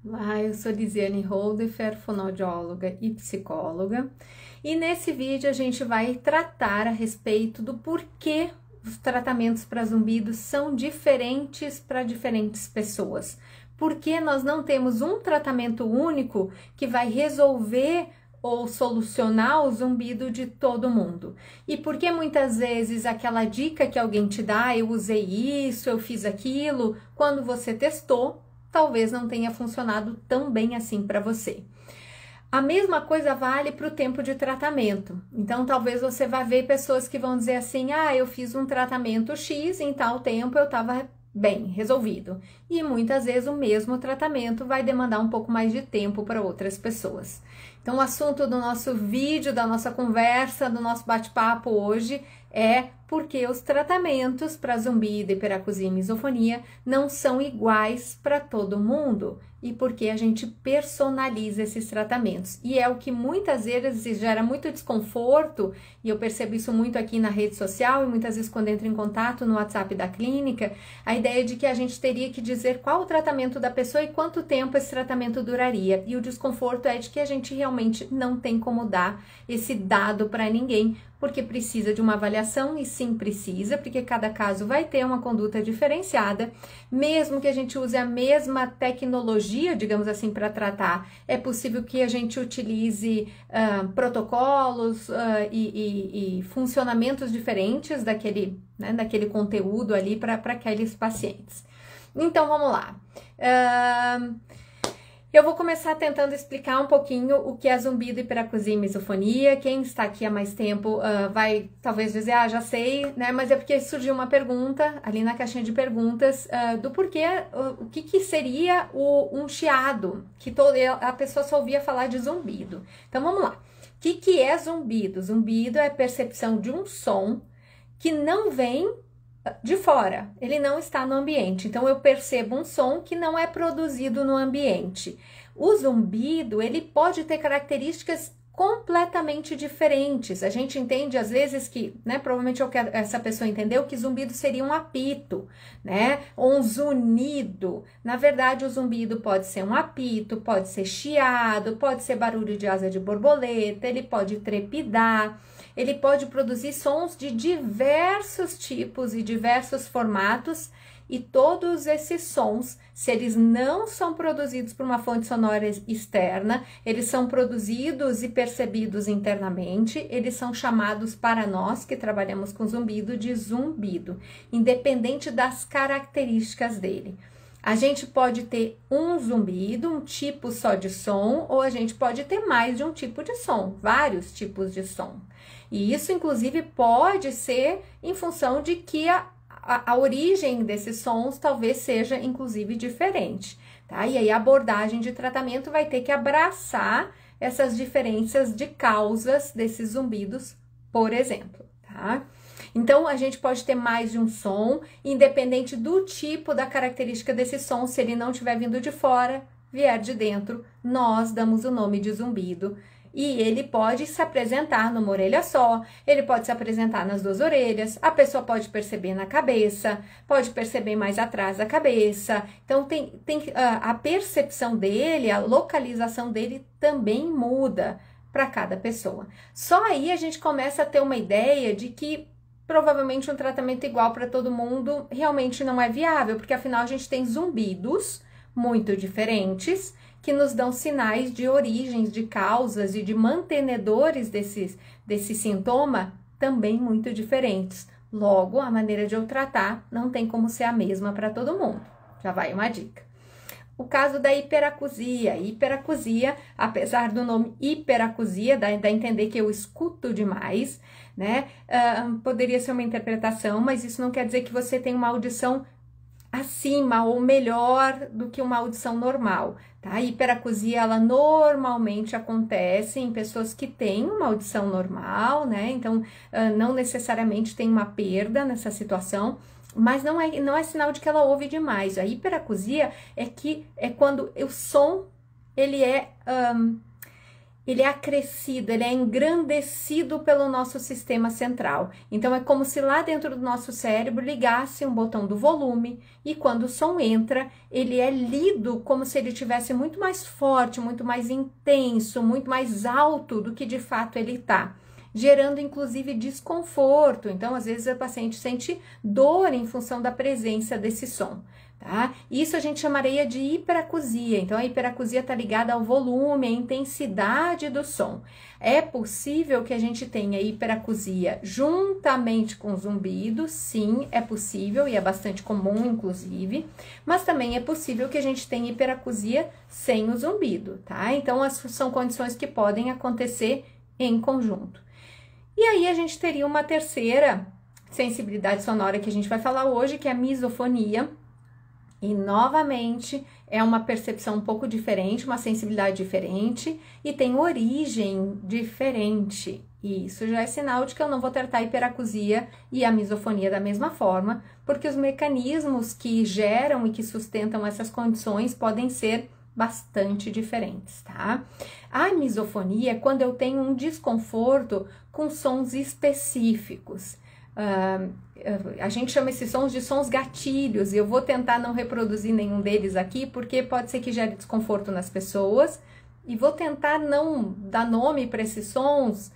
Olá, eu sou Lisiane Holdefer, fonoaudióloga e psicóloga, e nesse vídeo a gente vai tratar a respeito do porquê os tratamentos para zumbidos são diferentes para diferentes pessoas. Porque nós não temos um tratamento único que vai resolver ou solucionar o zumbido de todo mundo. E porque muitas vezes aquela dica que alguém te dá, eu usei isso, eu fiz aquilo, quando você testou, talvez não tenha funcionado tão bem assim para você. A mesma coisa vale para o tempo de tratamento. Então, talvez você vá ver pessoas que vão dizer assim, eu fiz um tratamento X, em tal tempo eu estava bem, resolvido. E muitas vezes o mesmo tratamento vai demandar um pouco mais de tempo para outras pessoas. Então, o assunto do nosso vídeo, da nossa conversa, do nosso bate-papo hoje é porque os tratamentos para zumbido, hiperacusia e misofonia não são iguais para todo mundo e porque a gente personaliza esses tratamentos. E é o que muitas vezes gera muito desconforto, e eu percebo isso muito aqui na rede social e muitas vezes quando entro em contato no WhatsApp da clínica, a ideia de que a gente teria que dizer qual o tratamento da pessoa e quanto tempo esse tratamento duraria. E o desconforto é de que a gente realmente não tem como dar esse dado para ninguém, porque precisa de uma avaliação, e sim precisa, porque cada caso vai ter uma conduta diferenciada, mesmo que a gente use a mesma tecnologia, digamos assim, para tratar, é possível que a gente utilize protocolos e funcionamentos diferentes daquele conteúdo ali para aqueles pacientes. Então, vamos lá. Eu vou começar tentando explicar um pouquinho o que é zumbido, hiperacusia e misofonia. Quem está aqui há mais tempo vai talvez dizer, já sei, né? Mas é porque surgiu uma pergunta ali na caixinha de perguntas do porquê, o que seria um chiado, que a pessoa só ouvia falar de zumbido. Então vamos lá. O que é zumbido? Zumbido é a percepção de um som que não vem de fora, ele não está no ambiente. Então, eu percebo um som que não é produzido no ambiente. O zumbido, ele pode ter características completamente diferentes. A gente entende, às vezes, que, provavelmente essa pessoa entendeu que zumbido seria um apito, ou um zunido. Na verdade, o zumbido pode ser um apito, pode ser chiado, pode ser barulho de asa de borboleta, ele pode trepidar. Ele pode produzir sons de diversos tipos e diversos formatos, e todos esses sons, se eles não são produzidos por uma fonte sonora externa, eles são produzidos e percebidos internamente, eles são chamados para nós que trabalhamos com zumbido de zumbido, independente das características dele. A gente pode ter um zumbido, um tipo só de som, ou a gente pode ter mais de um tipo de som, vários tipos de som. E isso, inclusive, pode ser em função de que a origem desses sons talvez seja, inclusive, diferente, tá? E aí a abordagem de tratamento vai ter que abraçar essas diferenças de causas desses zumbidos, por exemplo, tá? Então, a gente pode ter mais de um som, independente do tipo da característica desse som, se ele não estiver vindo de fora, vier de dentro, nós damos o nome de zumbido. E ele pode se apresentar numa orelha só, ele pode se apresentar nas duas orelhas, a pessoa pode perceber na cabeça, pode perceber mais atrás da cabeça. Então, a percepção dele, a localização dele também muda para cada pessoa. Só aí a gente começa a ter uma ideia de que provavelmente um tratamento igual para todo mundo realmente não é viável, porque afinal a gente tem zumbidos muito diferentes, que nos dão sinais de origens, de causas e de mantenedores desse sintoma também muito diferentes. Logo, a maneira de eu tratar não tem como ser a mesma para todo mundo. Já vai uma dica. O caso da hiperacusia. Hiperacusia, apesar do nome hiperacusia, dá a entender que eu escuto demais, poderia ser uma interpretação, mas isso não quer dizer que você tem uma audição acima ou melhor do que uma audição normal, tá? A hiperacusia, ela normalmente acontece em pessoas que têm uma audição normal, Então, não necessariamente tem uma perda nessa situação, mas não é sinal de que ela ouve demais. A hiperacusia é quando o som, ele é ele é acrescido, ele é engrandecido pelo nosso sistema central. Então, é como se lá dentro do nosso cérebro ligasse um botão do volume e quando o som entra, ele é lido como se ele tivesse muito mais forte, muito mais intenso, muito mais alto do que de fato ele está, gerando inclusive desconforto. Então, às vezes, o paciente sente dor em função da presença desse som. Tá? Isso a gente chamaria de hiperacusia. Então, a hiperacusia está ligada ao volume, à intensidade do som. É possível que a gente tenha hiperacusia juntamente com zumbido, sim, é possível e é bastante comum, inclusive, mas também é possível que a gente tenha hiperacusia sem o zumbido, tá? Então, são condições que podem acontecer em conjunto. E aí, a gente teria uma terceira sensibilidade sonora que a gente vai falar hoje, que é a misofonia. E, novamente, é uma percepção um pouco diferente, uma sensibilidade diferente e tem origem diferente. E isso já é sinal de que eu não vou tratar a hiperacusia e a misofonia da mesma forma, porque os mecanismos que geram e que sustentam essas condições podem ser bastante diferentes, tá? A misofonia é quando eu tenho um desconforto com sons específicos. A gente chama esses sons de sons gatilhos e eu vou tentar não reproduzir nenhum deles aqui porque pode ser que gere desconforto nas pessoas e vou tentar não dar nome para esses sons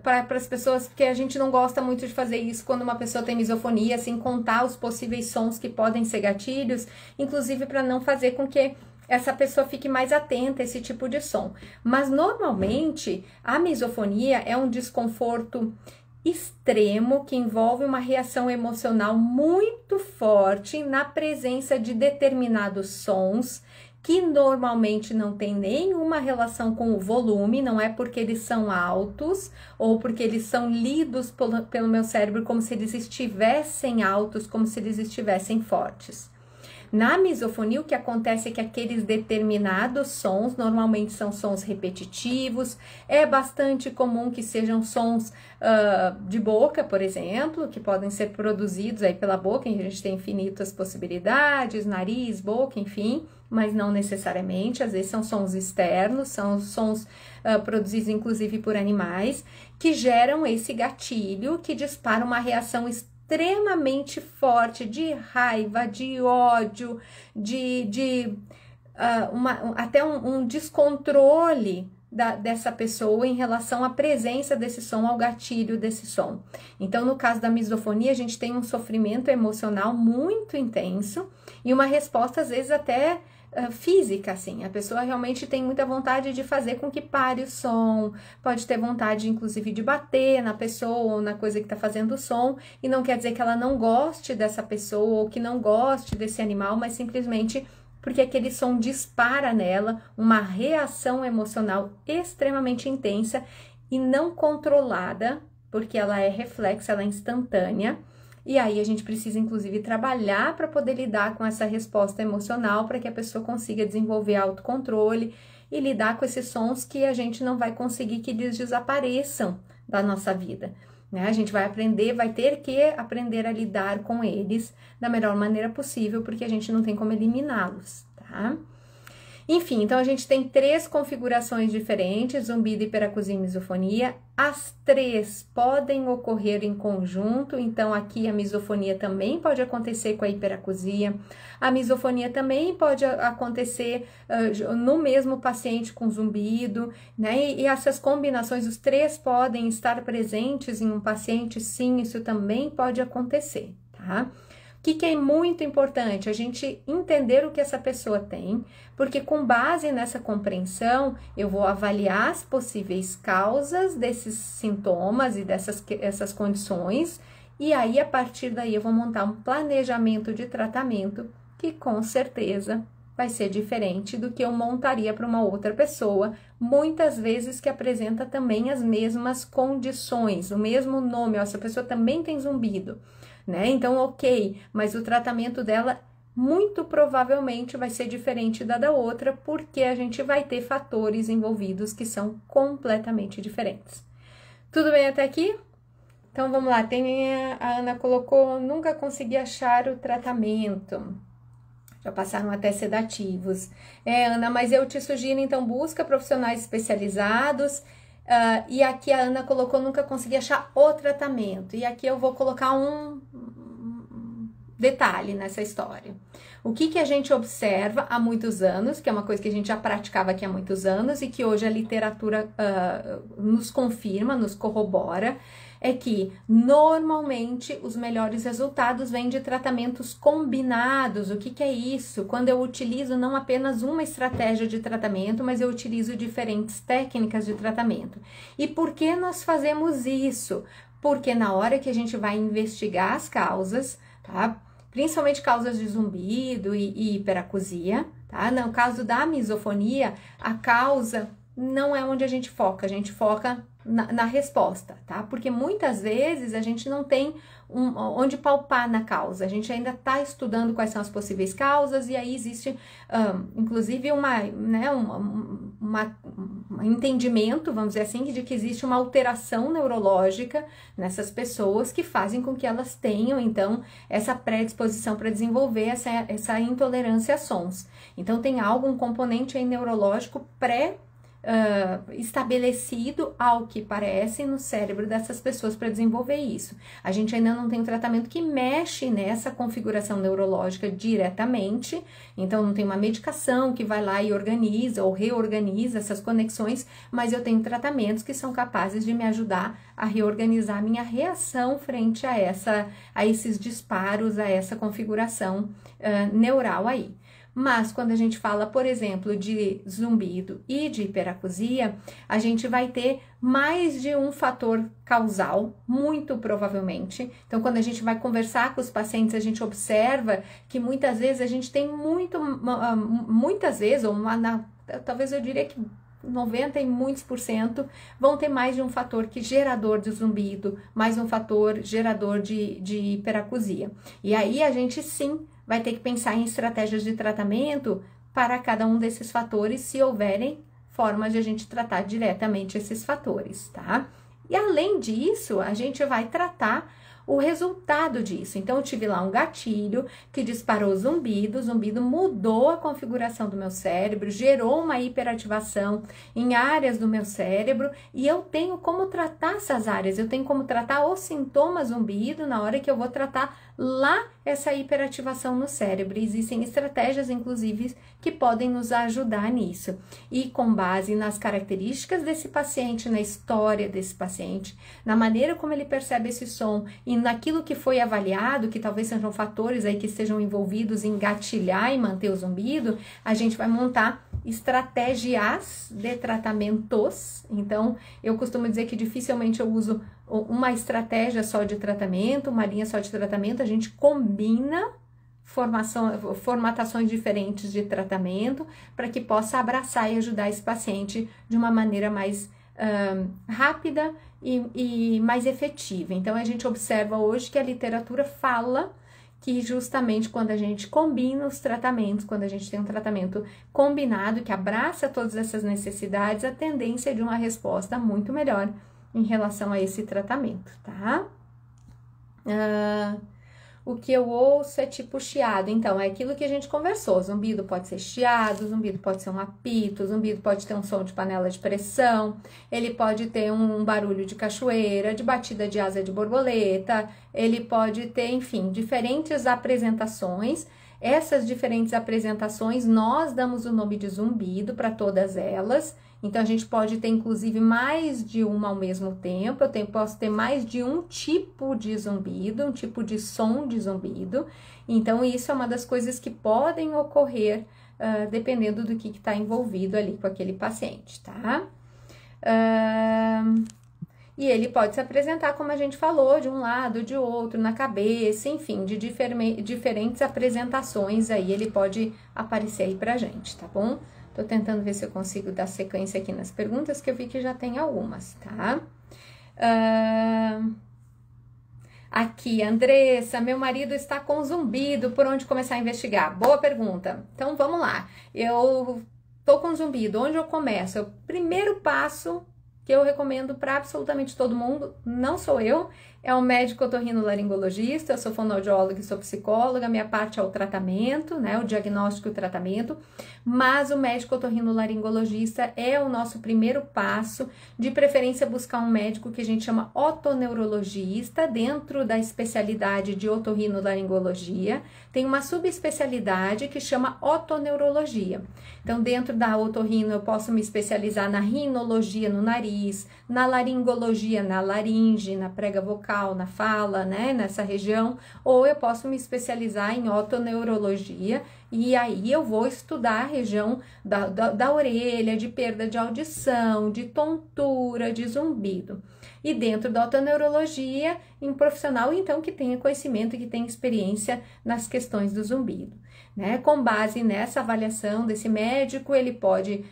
para as pessoas, porque a gente não gosta muito de fazer isso quando uma pessoa tem misofonia, assim, contar os possíveis sons que podem ser gatilhos, inclusive para não fazer com que essa pessoa fique mais atenta a esse tipo de som. Mas normalmente a misofonia é um desconforto extremo que envolve uma reação emocional muito forte na presença de determinados sons que normalmente não tem nenhuma relação com o volume, não é porque eles são altos ou porque eles são lidos pelo meu cérebro como se eles estivessem altos, como se eles estivessem fortes. Na misofonia, o que acontece é que aqueles determinados sons, normalmente são sons repetitivos, é bastante comum que sejam sons de boca, por exemplo, que podem ser produzidos aí pela boca, e a gente tem infinitas possibilidades, nariz, boca, enfim, mas não necessariamente, às vezes são sons externos, são sons produzidos inclusive por animais, que geram esse gatilho, que dispara uma reação extremamente forte de raiva, de ódio, até um descontrole dessa pessoa em relação à presença desse som, ao gatilho desse som. Então, no caso da misofonia, a gente tem um sofrimento emocional muito intenso e uma resposta, às vezes, até física, assim, a pessoa realmente tem muita vontade de fazer com que pare o som, pode ter vontade, inclusive, de bater na pessoa ou na coisa que está fazendo o som, e não quer dizer que ela não goste dessa pessoa ou que não goste desse animal, mas simplesmente porque aquele som dispara nela uma reação emocional extremamente intensa e não controlada, porque ela é reflexa, ela é instantânea. E aí a gente precisa, inclusive, trabalhar para poder lidar com essa resposta emocional, para que a pessoa consiga desenvolver autocontrole e lidar com esses sons que a gente não vai conseguir que eles desapareçam da nossa vida, né? A gente vai ter que aprender a lidar com eles da melhor maneira possível, porque a gente não tem como eliminá-los, tá? Enfim, então a gente tem 3 configurações diferentes, zumbido, hiperacusia e misofonia. As 3 podem ocorrer em conjunto, então aqui a misofonia também pode acontecer com a hiperacusia. A misofonia também pode acontecer no mesmo paciente com zumbido, né? E essas combinações, os 3 podem estar presentes em um paciente, sim, isso também pode acontecer, tá? O que é muito importante? A gente entender o que essa pessoa tem, porque com base nessa compreensão, eu vou avaliar as possíveis causas desses sintomas e dessas condições, e aí, a partir daí, eu vou montar um planejamento de tratamento que, com certeza, vai ser diferente do que eu montaria para uma outra pessoa, muitas vezes que apresenta também as mesmas condições, o mesmo nome, essa pessoa também tem zumbido, né? Então, ok, mas o tratamento dela muito provavelmente vai ser diferente da outra, porque a gente vai ter fatores envolvidos que são completamente diferentes. Tudo bem até aqui? Então, vamos lá. A Ana colocou, nunca consegui achar o tratamento. já passaram até sedativos. Ana, mas eu te sugiro, então, busca profissionais especializados. E aqui a Ana colocou, nunca consegui achar o tratamento. E aqui eu vou colocar um detalhe nessa história. O que a gente observa há muitos anos, que é uma coisa que a gente já praticava aqui há muitos anos e que hoje a literatura nos confirma, nos corrobora, é que normalmente os melhores resultados vêm de tratamentos combinados. O que é isso? Quando eu utilizo não apenas uma estratégia de tratamento, mas eu utilizo diferentes técnicas de tratamento. E por que nós fazemos isso? Porque na hora que a gente vai investigar as causas, tá? Principalmente causas de zumbido e hiperacusia, tá? No caso da misofonia, a causa não é onde a gente foca na resposta, tá? Porque muitas vezes a gente não tem onde palpar na causa, a gente ainda está estudando quais são as possíveis causas e aí existe, inclusive, um entendimento, vamos dizer assim, de que existe uma alteração neurológica nessas pessoas que fazem com que elas tenham, então, essa predisposição para desenvolver essa intolerância a sons. Então, tem um componente aí neurológico estabelecido, ao que parece, no cérebro dessas pessoas para desenvolver isso. A gente ainda não tem um tratamento que mexe nessa configuração neurológica diretamente, então não tem uma medicação que vai lá e organiza ou reorganiza essas conexões, mas eu tenho tratamentos que são capazes de me ajudar a reorganizar a minha reação frente a esses disparos, a essa configuração neural aí. Mas quando a gente fala, por exemplo, de zumbido e de hiperacusia, a gente vai ter mais de um fator causal, muito provavelmente. Então, quando a gente vai conversar com os pacientes, a gente observa que muitas vezes a gente tem muitas vezes, talvez eu diria que 90 e muitos por cento vão ter mais de um fator gerador de zumbido, mais um fator gerador de hiperacusia. E aí a gente sim vai ter que pensar em estratégias de tratamento para cada um desses fatores, se houverem formas de a gente tratar diretamente esses fatores, tá? E além disso, a gente vai tratar o resultado disso. Então, eu tive lá um gatilho que disparou o zumbido mudou a configuração do meu cérebro, gerou uma hiperativação em áreas do meu cérebro e eu tenho como tratar essas áreas, eu tenho como tratar os sintomas zumbido na hora que eu vou tratar lá essa hiperativação no cérebro. Existem estratégias, inclusive, que podem nos ajudar nisso. E com base nas características desse paciente, na história desse paciente, na maneira como ele percebe esse som e naquilo que foi avaliado, que talvez sejam fatores aí que estejam envolvidos em gatilhar e manter o zumbido, a gente vai montar estratégias de tratamentos. Então, eu costumo dizer que dificilmente eu uso uma estratégia só de tratamento, uma linha só de tratamento, a gente combina formatações diferentes de tratamento para que possa abraçar e ajudar esse paciente de uma maneira mais rápida e mais efetiva. Então, a gente observa hoje que a literatura fala que justamente quando a gente combina os tratamentos, quando a gente tem um tratamento combinado que abraça todas essas necessidades, a tendência é de uma resposta muito melhor em relação a esse tratamento, tá? O que eu ouço é tipo chiado, então é aquilo que a gente conversou, zumbido pode ser chiado, zumbido pode ser um apito, zumbido pode ter um som de panela de pressão, ele pode ter um barulho de cachoeira, de batida de asa de borboleta, ele pode ter, enfim, diferentes apresentações. Essas diferentes apresentações, nós damos o nome de zumbido para todas elas. Então, a gente pode ter, inclusive, mais de uma ao mesmo tempo. Posso ter mais de um tipo de zumbido, um tipo de som de zumbido. Então, isso é uma das coisas que podem ocorrer, dependendo do que está envolvido ali com aquele paciente, tá? E ele pode se apresentar, como a gente falou, de um lado, de outro, na cabeça, enfim, de diferentes apresentações aí, ele pode aparecer aí pra gente, tá bom? Tô tentando ver se eu consigo dar sequência aqui nas perguntas, que eu vi que já tem algumas, tá? Aqui, Andressa, meu marido está com zumbido, por onde começar a investigar? Boa pergunta. Então, vamos lá. Eu tô com zumbido, onde eu começo? O primeiro passo que eu recomendo para absolutamente todo mundo, não sou eu, é um médico otorrinolaringologista, eu sou fonoaudióloga e sou psicóloga, minha parte é o tratamento, né, o diagnóstico e o tratamento, mas o médico otorrinolaringologista é o nosso primeiro passo, de preferência buscar um médico que a gente chama otoneurologista, dentro da especialidade de otorrinolaringologia, tem uma subespecialidade que chama otoneurologia. Então, dentro da otorrino, eu posso me especializar na rinologia no nariz, na laringologia, na laringe, na prega vocal, na fala, né, nessa região, ou eu posso me especializar em otoneurologia, e aí eu vou estudar a região da orelha, de perda de audição, de tontura, de zumbido. E dentro da otoneurologia, em profissional, então, que tenha conhecimento, que tenha experiência nas questões do zumbido. Né? Com base nessa avaliação desse médico, ele pode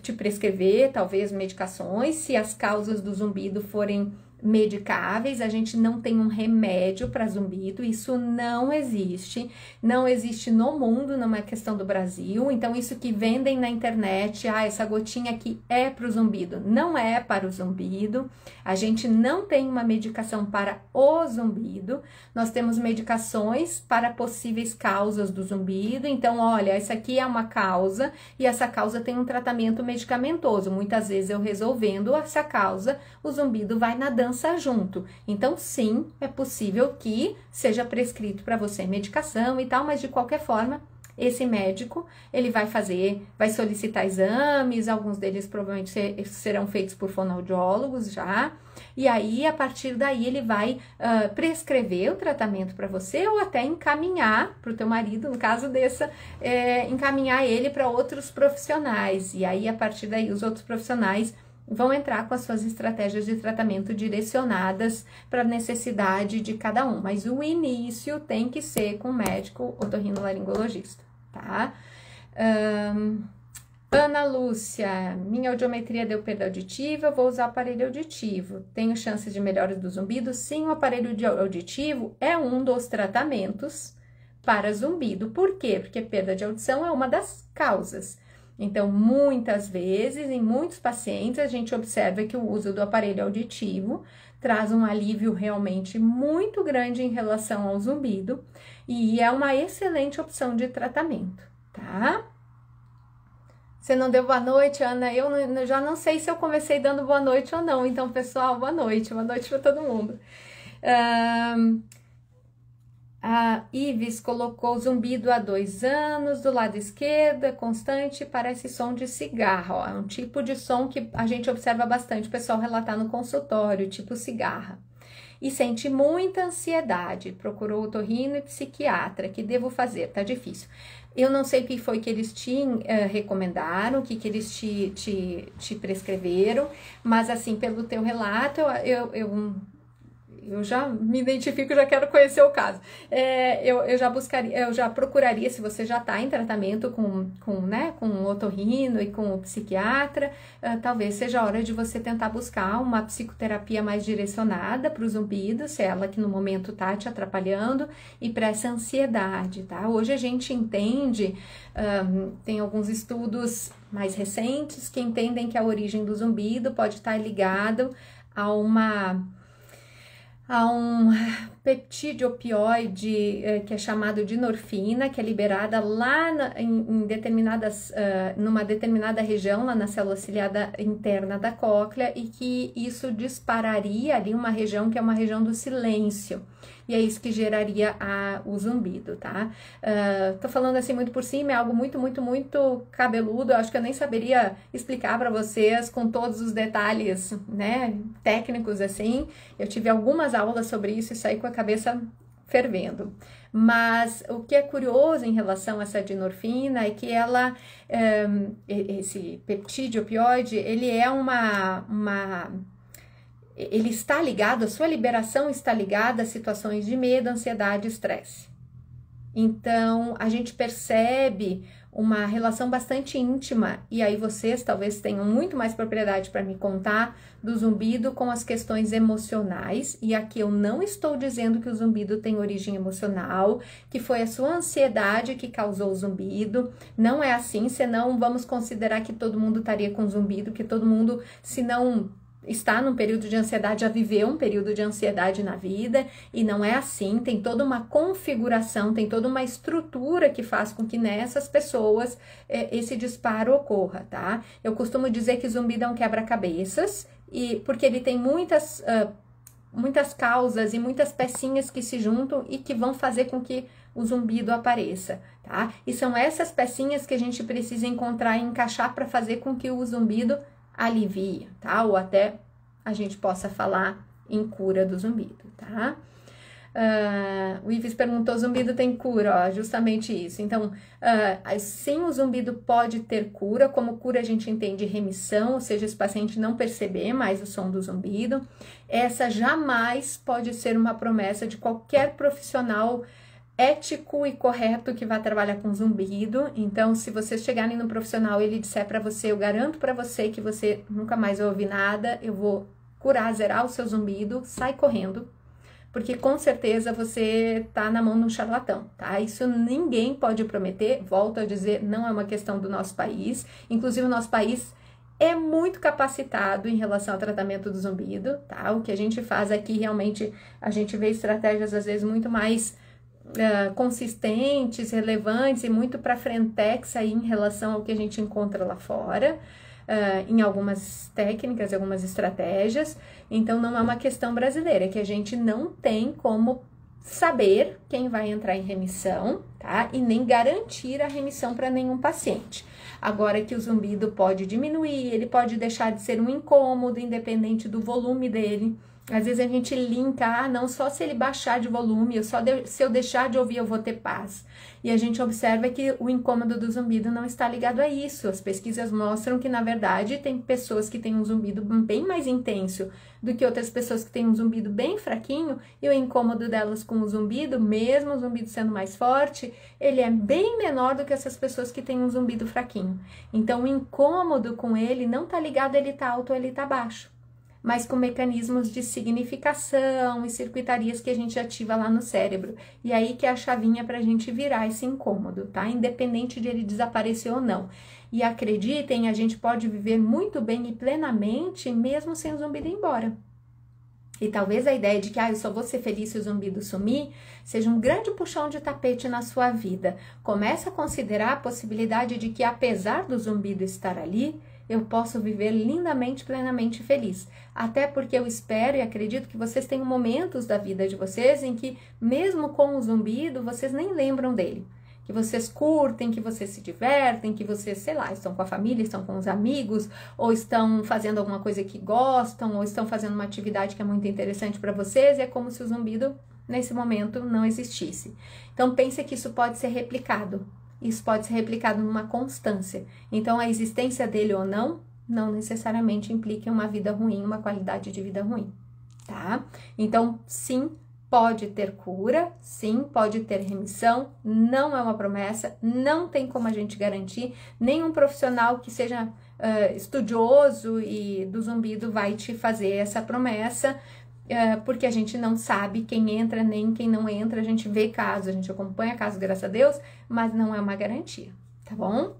te prescrever, talvez, medicações, se as causas do zumbido forem medicáveis. A gente não tem um remédio para zumbido, isso não existe no mundo, não é questão do Brasil. Então, isso que vendem na internet, essa gotinha aqui é para o zumbido, não é para o zumbido. A gente não tem uma medicação para o zumbido, nós temos medicações para possíveis causas do zumbido. Então, olha, essa aqui é uma causa e essa causa tem um tratamento medicamentoso. Muitas vezes eu resolvendo essa causa, o zumbido vai na dança junto. Então, sim, é possível que seja prescrito para você medicação e tal, mas de qualquer forma, esse médico, ele vai solicitar exames, alguns deles provavelmente serão feitos por fonoaudiólogos já, e aí, a partir daí, ele vai prescrever o tratamento para você, ou até encaminhar para o teu marido, no caso encaminhar ele para outros profissionais, e aí, a partir daí, os outros profissionais vão entrar com as suas estratégias de tratamento direcionadas para a necessidade de cada um. Mas o início tem que ser com o médico otorrinolaringologista, tá? Ana Lúcia, minha audiometria deu perda auditiva, eu vou usar aparelho auditivo. Tenho chances de melhora do zumbido? Sim, o aparelho auditivo é um dos tratamentos para zumbido. Por quê? Porque perda de audição é uma das causas. Então, muitas vezes, em muitos pacientes, a gente observa que o uso do aparelho auditivo traz um alívio realmente muito grande em relação ao zumbido e é uma excelente opção de tratamento, tá? Você não deu boa noite, Ana? Eu já não sei se eu comecei dando boa noite ou não. Então, pessoal, boa noite para todo mundo. A Ives colocou zumbido há 2 anos, do lado esquerdo, constante, parece som de cigarro. Ó, é um tipo de som que a gente observa bastante o pessoal relatar no consultório, tipo cigarra. E sente muita ansiedade, procurou otorrino e psiquiatra, que devo fazer? Tá difícil. Eu não sei o que foi que eles te recomendaram, o que eles te prescreveram, mas assim, pelo teu relato, eu já me identifico, já quero conhecer o caso. Eu já procuraria, se você já está em tratamento com o otorrino e com o psiquiatra, talvez seja a hora de você tentar buscar uma psicoterapia mais direcionada para o zumbido, se é ela que no momento está te atrapalhando, e para essa ansiedade, tá? Hoje a gente entende, tem alguns estudos mais recentes que entendem que a origem do zumbido pode estar ligado a um peptídeo opioide que é chamado de norfina, que é liberada lá numa determinada região, lá na célula ciliada interna da cóclea, e que isso dispararia ali uma região que é uma região do silêncio. E é isso que geraria o zumbido, tá? Tô falando assim muito por cima, é algo muito, muito, muito cabeludo. Eu acho que eu nem saberia explicar para vocês com todos os detalhes, né, técnicos assim. Eu tive algumas aulas sobre isso e saí com a cabeça fervendo. Mas o que é curioso em relação a essa dinorfina é que esse peptídeo opioide, ele é ele está ligado, a sua liberação está ligada a situações de medo, ansiedade e estresse. Então, a gente percebe uma relação bastante íntima, e aí vocês talvez tenham muito mais propriedade para me contar do zumbido com as questões emocionais, e aqui eu não estou dizendo que o zumbido tem origem emocional, que foi a sua ansiedade que causou o zumbido, não é assim, senão vamos considerar que todo mundo estaria com zumbido, que todo mundo, se não está num período de ansiedade, já viveu um período de ansiedade na vida, e não é assim, tem toda uma configuração, tem toda uma estrutura que faz com que nessas pessoas esse disparo ocorra, tá? Eu costumo dizer que zumbido é um quebra-cabeças, e porque ele tem muitas causas e muitas pecinhas que se juntam e que vão fazer com que o zumbido apareça, tá? E são essas pecinhas que a gente precisa encontrar e encaixar para fazer com que o zumbido alivie, tá? Ou até a gente possa falar em cura do zumbido, tá? O Ives perguntou, zumbido tem cura? Ó, justamente isso. Então, sim, o zumbido pode ter cura. Como cura a gente entende remissão, ou seja, esse paciente não perceber mais o som do zumbido. Essa jamais pode ser uma promessa de qualquer profissional ético e correto que vai trabalhar com zumbido. Então, se vocês chegarem no profissional e ele disser para você, eu garanto para você que você nunca mais vai ouvir nada, eu vou curar, zerar o seu zumbido, sai correndo, porque com certeza você tá na mão de um charlatão, tá? Isso ninguém pode prometer, volto a dizer, não é uma questão do nosso país, inclusive o nosso país é muito capacitado em relação ao tratamento do zumbido, tá? O que a gente faz aqui, realmente, a gente vê estratégias às vezes muito mais consistentes, relevantes e muito para frentex aí em relação ao que a gente encontra lá fora, em algumas técnicas, algumas estratégias. Então não é uma questão brasileira, é que a gente não tem como saber quem vai entrar em remissão, tá? E nem garantir a remissão para nenhum paciente. Agora que o zumbido pode diminuir, ele pode deixar de ser um incômodo, independente do volume dele. Às vezes a gente linka, não só se ele baixar de volume, se eu deixar de ouvir eu vou ter paz. E a gente observa que o incômodo do zumbido não está ligado a isso. As pesquisas mostram que, na verdade, tem pessoas que têm um zumbido bem mais intenso do que outras pessoas que têm um zumbido bem fraquinho, e o incômodo delas com o zumbido, mesmo o zumbido sendo mais forte, ele é bem menor do que essas pessoas que têm um zumbido fraquinho. Então, o incômodo com ele não está ligado a ele tá alto ou ele tá baixo, mas com mecanismos de significação e circuitarias que a gente ativa lá no cérebro. E aí que é a chavinha para a gente virar esse incômodo, tá? Independente de ele desaparecer ou não. E acreditem, a gente pode viver muito bem e plenamente, mesmo sem o zumbido ir embora. E talvez a ideia de que eu só vou ser feliz se o zumbido sumir, seja um grande puxão de tapete na sua vida. Comece a considerar a possibilidade de que, apesar do zumbido estar ali, eu posso viver lindamente, plenamente feliz. Até porque eu espero e acredito que vocês tenham momentos da vida de vocês em que, mesmo com o zumbido, vocês nem lembram dele. Que vocês curtem, que vocês se divertem, que vocês, sei lá, estão com a família, estão com os amigos, ou estão fazendo alguma coisa que gostam, ou estão fazendo uma atividade que é muito interessante para vocês, e é como se o zumbido, nesse momento, não existisse. Então, pense que isso pode ser replicado. Isso pode ser replicado numa constância. Então, a existência dele ou não necessariamente implica uma vida ruim, uma qualidade de vida ruim, tá? Então, sim, pode ter cura, sim, pode ter remissão, não é uma promessa, não tem como a gente garantir, nenhum profissional que seja estudioso e do zumbido vai te fazer essa promessa, porque a gente não sabe quem entra nem quem não entra, a gente vê casos, a gente acompanha casos, graças a Deus, mas não é uma garantia, tá bom?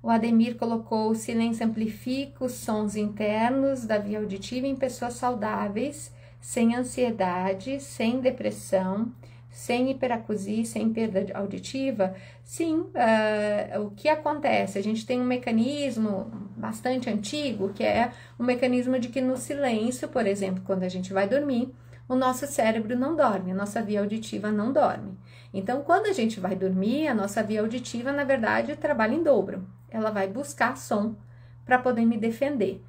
O Ademir colocou: o silêncio amplifica os sons internos da via auditiva em pessoas saudáveis, sem ansiedade, sem depressão, sem hiperacusia, sem perda auditiva. Sim, o que acontece? A gente tem um mecanismo bastante antigo, que é o mecanismo de que no silêncio, por exemplo, quando a gente vai dormir, o nosso cérebro não dorme, a nossa via auditiva não dorme. Então, quando a gente vai dormir, a nossa via auditiva, na verdade, trabalha em dobro. Ela vai buscar som para poder me defender.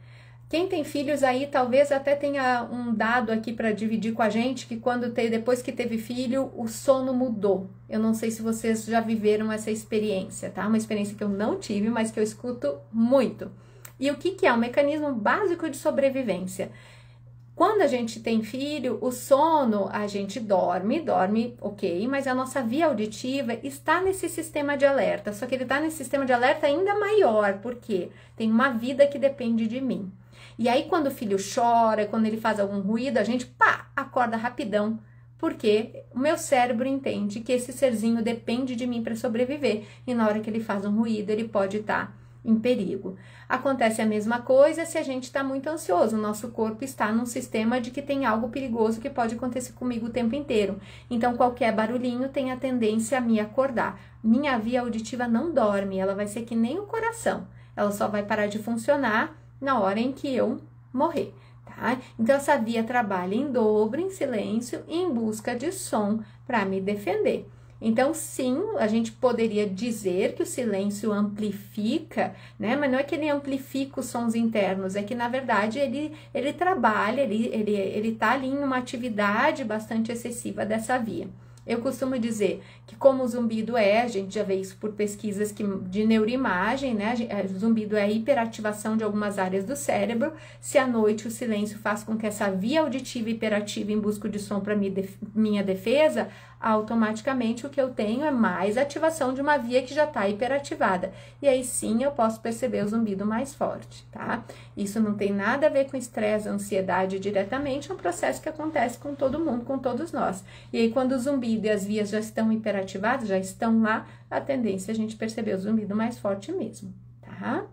Quem tem filhos aí, talvez até tenha um dado aqui para dividir com a gente, que depois que teve filho, o sono mudou. Eu não sei se vocês já viveram essa experiência, tá? Uma experiência que eu não tive, mas que eu escuto muito. E o que é? Um mecanismo básico de sobrevivência. Quando a gente tem filho, o sono, a gente dorme, ok, mas a nossa via auditiva está nesse sistema de alerta, só que ele está nesse sistema de alerta ainda maior, porque tem uma vida que depende de mim. E aí, quando o filho chora, quando ele faz algum ruído, a gente, acorda rapidão, porque o meu cérebro entende que esse serzinho depende de mim para sobreviver, e na hora que ele faz um ruído, ele pode estar em perigo. Acontece a mesma coisa se a gente está muito ansioso, o nosso corpo está num sistema de que tem algo perigoso que pode acontecer comigo o tempo inteiro. Então, qualquer barulhinho tem a tendência a me acordar. Minha via auditiva não dorme, ela vai ser que nem o coração, ela só vai parar de funcionar na hora em que eu morrer. Tá? Então, essa via trabalha em dobro, em silêncio, em busca de som para me defender. Então, sim, a gente poderia dizer que o silêncio amplifica, né? Mas não é que ele amplifica os sons internos, é que, na verdade, ele trabalha, ele tá ali em uma atividade bastante excessiva dessa via. Eu costumo dizer que como o zumbido a gente já vê isso por pesquisas de neuroimagem, né? O zumbido é a hiperativação de algumas áreas do cérebro. Se à noite o silêncio faz com que essa via auditiva hiperativa em busca de som para minha defesa, automaticamente o que eu tenho é mais ativação de uma via que já está hiperativada. E aí sim eu posso perceber o zumbido mais forte, tá? Isso não tem nada a ver com estresse, ansiedade diretamente, é um processo que acontece com todo mundo, com todos nós. E aí quando o zumbido e as vias já estão hiperativadas, já estão lá, a tendência é a gente perceber o zumbido mais forte mesmo, tá?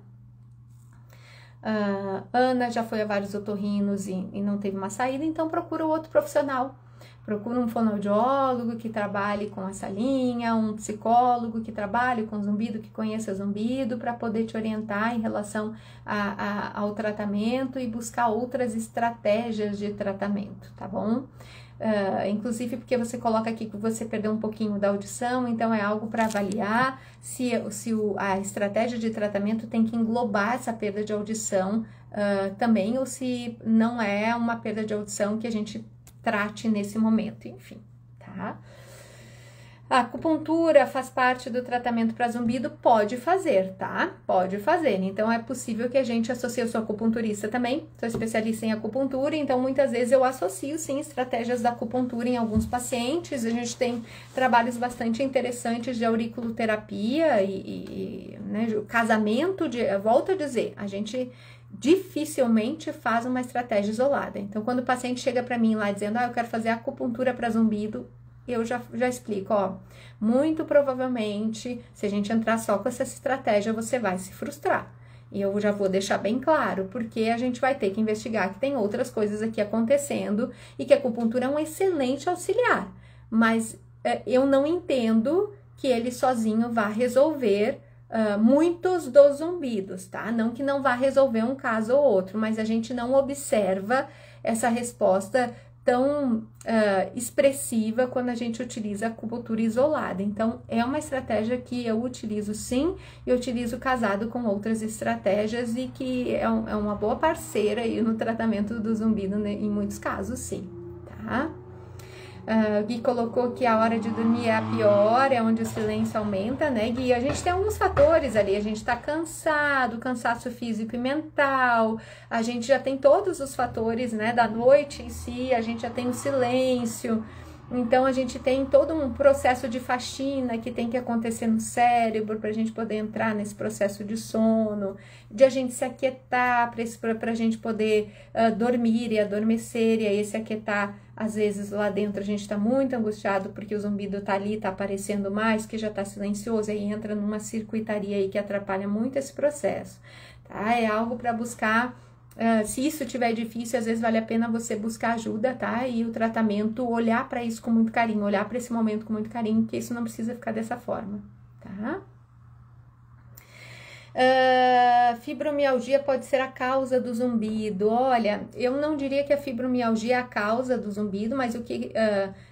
Ana já foi a vários otorrinos e não teve uma saída, então procura outro profissional. Procura um fonoaudiólogo que trabalhe com essa linha, um psicólogo que trabalhe com zumbido, que conheça zumbido, para poder te orientar em relação ao tratamento e buscar outras estratégias de tratamento, tá bom? Inclusive porque você coloca aqui que você perdeu um pouquinho da audição, então é algo para avaliar se a estratégia de tratamento tem que englobar essa perda de audição também, ou se não é uma perda de audição que a gente trate nesse momento, enfim, tá? A acupuntura faz parte do tratamento para zumbido? Pode fazer, tá? Pode fazer. Então, é possível que a gente associe, eu sou acupunturista também, sou especialista em acupuntura, então muitas vezes eu associo, sim, estratégias da acupuntura em alguns pacientes. A gente tem trabalhos bastante interessantes de auriculoterapia né, casamento eu volto a dizer, a gente dificilmente faz uma estratégia isolada. Então, quando o paciente chega para mim lá dizendo, eu quero fazer acupuntura para zumbido, eu já explico, muito provavelmente, se a gente entrar só com essa estratégia, você vai se frustrar. E eu já vou deixar bem claro, porque a gente vai ter que investigar que tem outras coisas aqui acontecendo e que a acupuntura é um excelente auxiliar. Mas eu não entendo que ele sozinho vá resolver muitos dos zumbidos, tá? Não que não vá resolver um caso ou outro, mas a gente não observa essa resposta tão expressiva quando a gente utiliza a acupuntura isolada. Então, é uma estratégia que eu utilizo sim, e utilizo casado com outras estratégias e que é uma boa parceira aí no tratamento do zumbido, né, em muitos casos, sim, tá? Gui colocou que a hora de dormir é a pior, é onde o silêncio aumenta, né, Gui? A gente tem alguns fatores ali, a gente tá cansado, cansaço físico e mental, a gente já tem todos os fatores, né, da noite em si, a gente já tem o silêncio, então a gente tem todo um processo de faxina que tem que acontecer no cérebro para a gente poder entrar nesse processo de sono, de a gente se aquietar para a gente poder dormir e adormecer, e aí se aquietar. Às vezes lá dentro a gente está muito angustiado porque o zumbido está ali, está aparecendo mais, que já está silencioso, aí entra numa circuitaria aí que atrapalha muito esse processo, tá? É algo para buscar, se isso tiver difícil, às vezes vale a pena você buscar ajuda, tá? E o tratamento, olhar para isso com muito carinho, olhar para esse momento com muito carinho, porque isso não precisa ficar dessa forma, tá? Fibromialgia pode ser a causa do zumbido. Olha, eu não diria que a fibromialgia é a causa do zumbido, mas o que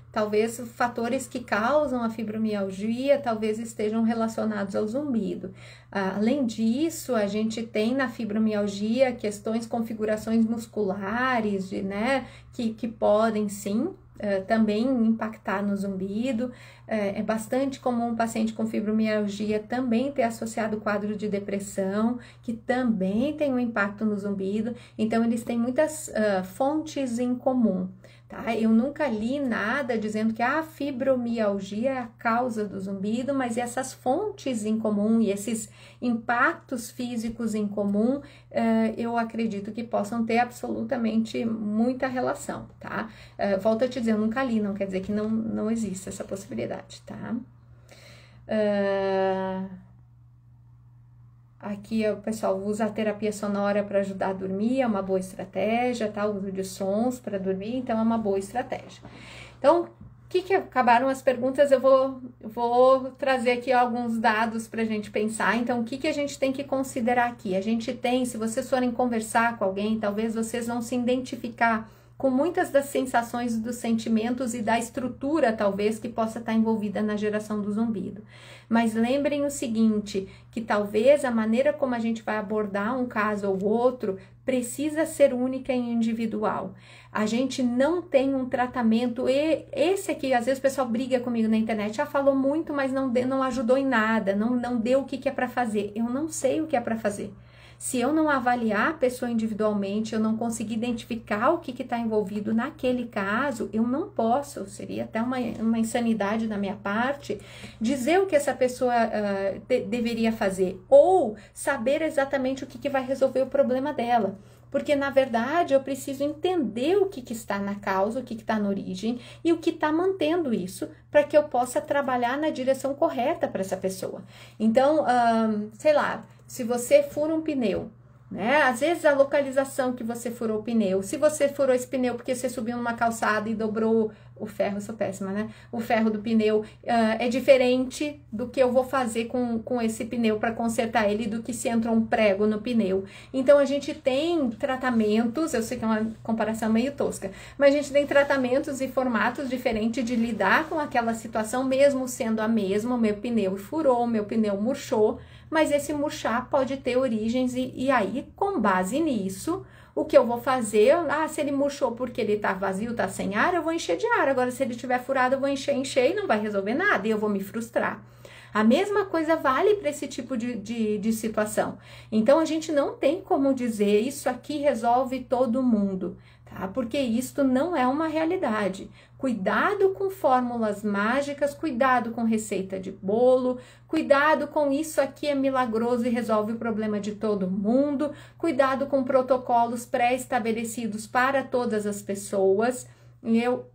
talvez fatores que causam a fibromialgia talvez estejam relacionados ao zumbido. Além disso, a gente tem na fibromialgia questões, configurações musculares, né, que podem sim também impactar no zumbido. É bastante comum um paciente com fibromialgia também ter associado o quadro de depressão, que também tem um impacto no zumbido. Então, eles têm muitas fontes em comum, tá? Eu nunca li nada dizendo que a fibromialgia é a causa do zumbido, mas essas fontes em comum e esses impactos físicos em comum, eu acredito que possam ter absolutamente muita relação, tá? Volto a te dizer, eu nunca li, não quer dizer que não existe essa possibilidade, tá? Aqui o pessoal usa a terapia sonora para ajudar a dormir, é uma boa estratégia, tá? O uso de sons para dormir, então é uma boa estratégia. Então, que acabaram as perguntas, eu vou trazer aqui alguns dados para a gente pensar. Então, o que a gente tem que considerar aqui? A gente tem, se vocês forem conversar com alguém, talvez vocês vão se identificar com muitas das sensações, dos sentimentos e da estrutura, talvez, que possa estar envolvida na geração do zumbido. Mas lembrem o seguinte, que talvez a maneira como a gente vai abordar um caso ou outro precisa ser única e individual. A gente não tem um tratamento, e esse aqui, às vezes o pessoal briga comigo na internet, já falou muito, mas não ajudou em nada, não deu o que é para fazer. Eu não sei o que é para fazer. Se eu não avaliar a pessoa individualmente, eu não conseguir identificar o que está envolvido naquele caso, eu não posso, seria até uma insanidade da minha parte, dizer o que essa pessoa deveria fazer, ou saber exatamente o que vai resolver o problema dela. Porque, na verdade, eu preciso entender o que está na causa, o que está na origem e o que está mantendo isso, para que eu possa trabalhar na direção correta para essa pessoa. Então, sei lá, se você fura um pneu, né? Às vezes a localização que você furou o pneu, se você furou esse pneu porque você subiu numa calçada e dobrou o ferro, eu sou péssima, né? O ferro do pneu é diferente do que eu vou fazer com esse pneu para consertar ele, do que se entra um prego no pneu. Então a gente tem tratamentos, eu sei que é uma comparação meio tosca, mas a gente tem tratamentos e formatos diferentes de lidar com aquela situação, mesmo sendo a mesma. O meu pneu furou, o meu pneu murchou, mas esse murchar pode ter origens e aí, com base nisso, o que eu vou fazer, se ele murchou porque ele tá vazio, tá sem ar, eu vou encher de ar. Agora, se ele tiver furado, eu vou encher e não vai resolver nada e eu vou me frustrar. A mesma coisa vale para esse tipo de situação. Então, a gente não tem como dizer isso aqui resolve todo mundo, tá? Porque isto não é uma realidade. Cuidado com fórmulas mágicas, cuidado com receita de bolo, cuidado com isso aqui é milagroso e resolve o problema de todo mundo, cuidado com protocolos pré-estabelecidos para todas as pessoas.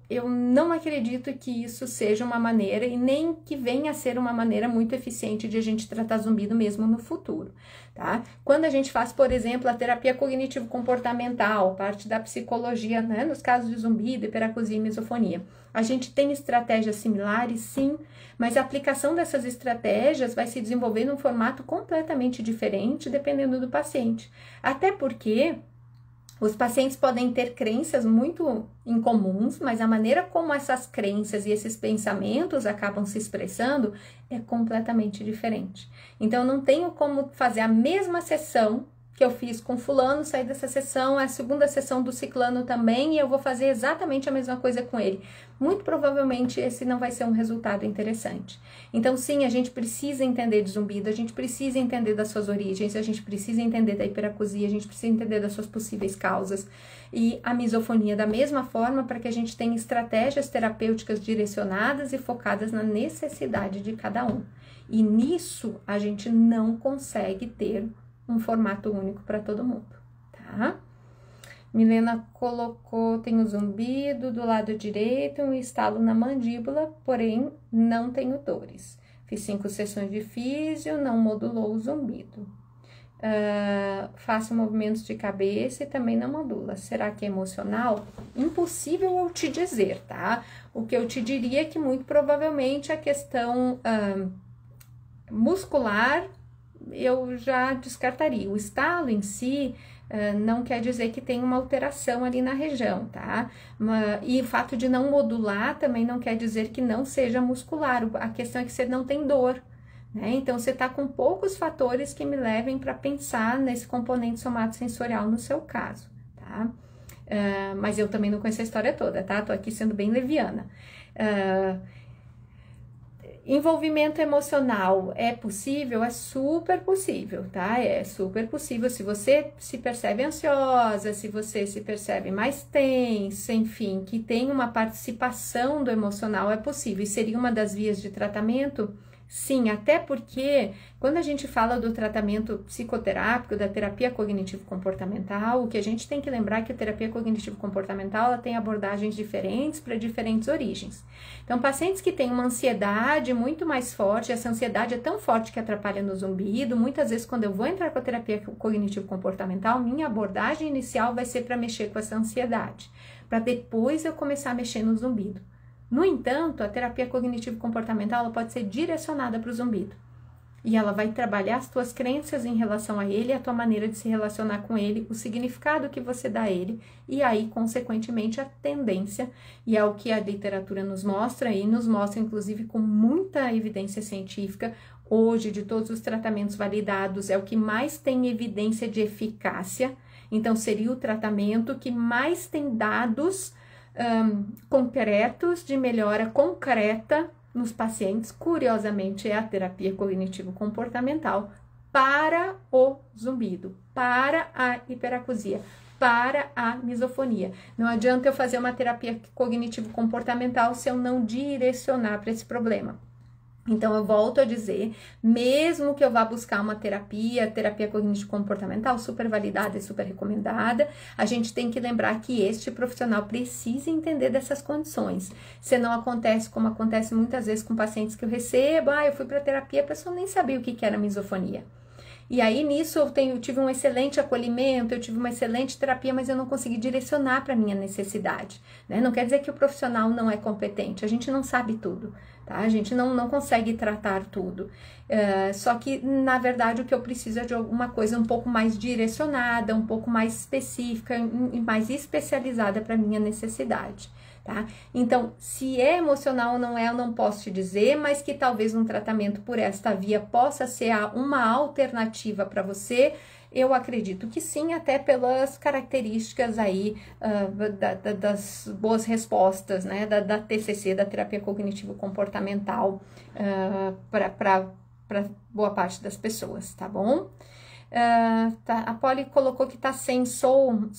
Eu não acredito que isso seja uma maneira e nem que venha a ser uma maneira muito eficiente de a gente tratar zumbido mesmo no futuro, tá? Quando a gente faz, por exemplo, a terapia cognitivo-comportamental, parte da psicologia, né, nos casos de zumbido, hiperacusia e misofonia, a gente tem estratégias similares, sim, mas a aplicação dessas estratégias vai se desenvolver num formato completamente diferente, dependendo do paciente. Até porque os pacientes podem ter crenças muito incomuns, mas a maneira como essas crenças e esses pensamentos acabam se expressando é completamente diferente. Então, eu não tenho como fazer a mesma sessão que eu fiz com fulano, sair dessa sessão, é a segunda sessão do ciclano também, e eu vou fazer exatamente a mesma coisa com ele. Muito provavelmente esse não vai ser um resultado interessante. Então, sim, a gente precisa entender de zumbido, a gente precisa entender das suas origens, a gente precisa entender da hiperacusia, a gente precisa entender das suas possíveis causas. E a misofonia da mesma forma, para que a gente tenha estratégias terapêuticas direcionadas e focadas na necessidade de cada um. E nisso, a gente não consegue ter um formato único para todo mundo, tá? Milena colocou, tem o zumbido do lado direito, um estalo na mandíbula, porém não tenho dores. Fiz 5 sessões de físio, não modulou o zumbido. Faço movimentos de cabeça e também não modula. Será que é emocional? Impossível eu te dizer, tá? O que eu te diria é que muito provavelmente a questão muscular eu já descartaria. O estalo em si não quer dizer que tem uma alteração ali na região, tá? E o fato de não modular também não quer dizer que não seja muscular. A questão é que você não tem dor, né? Então, você tá com poucos fatores que me levem para pensar nesse componente somatosensorial no seu caso, tá? Mas eu também não conheço a história toda, tá? Tô aqui sendo bem leviana. Envolvimento emocional é possível? É super possível, tá? É super possível. Se você se percebe ansiosa, se você se percebe mais tensa, enfim, que tem uma participação do emocional, é possível. E seria uma das vias de tratamento? Sim, até porque quando a gente fala do tratamento psicoterápico, da terapia cognitivo-comportamental, o que a gente tem que lembrar é que a terapia cognitivo-comportamental ela tem abordagens diferentes para diferentes origens. Então, pacientes que têm uma ansiedade muito mais forte, essa ansiedade é tão forte que atrapalha no zumbido, muitas vezes quando eu vou entrar com a terapia cognitivo-comportamental, minha abordagem inicial vai ser para mexer com essa ansiedade, para depois eu começar a mexer no zumbido. No entanto, a terapia cognitivo-comportamental ela pode ser direcionada para o zumbido. E ela vai trabalhar as tuas crenças em relação a ele, a tua maneira de se relacionar com ele, o significado que você dá a ele, e aí, consequentemente, a tendência, e é o que a literatura nos mostra, e nos mostra, inclusive, com muita evidência científica, hoje, de todos os tratamentos validados, é o que mais tem evidência de eficácia, então seria o tratamento que mais tem dados concretos de melhora concreta nos pacientes, curiosamente é a terapia cognitivo-comportamental para o zumbido, para a hiperacusia, para a misofonia. Não adianta eu fazer uma terapia cognitivo-comportamental se eu não direcionar para esse problema. Então, eu volto a dizer, mesmo que eu vá buscar uma terapia cognitivo-comportamental super validada e super recomendada, a gente tem que lembrar que este profissional precisa entender dessas condições. Se não acontece como acontece muitas vezes com pacientes que eu recebo, eu fui para terapia, a pessoa nem sabia o que era misofonia. E aí, nisso, eu tive um excelente acolhimento, eu tive uma excelente terapia, mas eu não consegui direcionar para a minha necessidade, né? Não quer dizer que o profissional não é competente, a gente não sabe tudo, tá? A gente não consegue tratar tudo. Só que, na verdade, o que eu preciso é de alguma coisa um pouco mais direcionada, um pouco mais específica e mais especializada para a minha necessidade. Tá? Então, se é emocional ou não é, eu não posso te dizer, mas que talvez um tratamento por esta via possa ser uma alternativa para você, eu acredito que sim, até pelas características aí das boas respostas, né, da TCC, da terapia cognitivo-comportamental, para boa parte das pessoas, tá bom? A Polly colocou que tá sem som,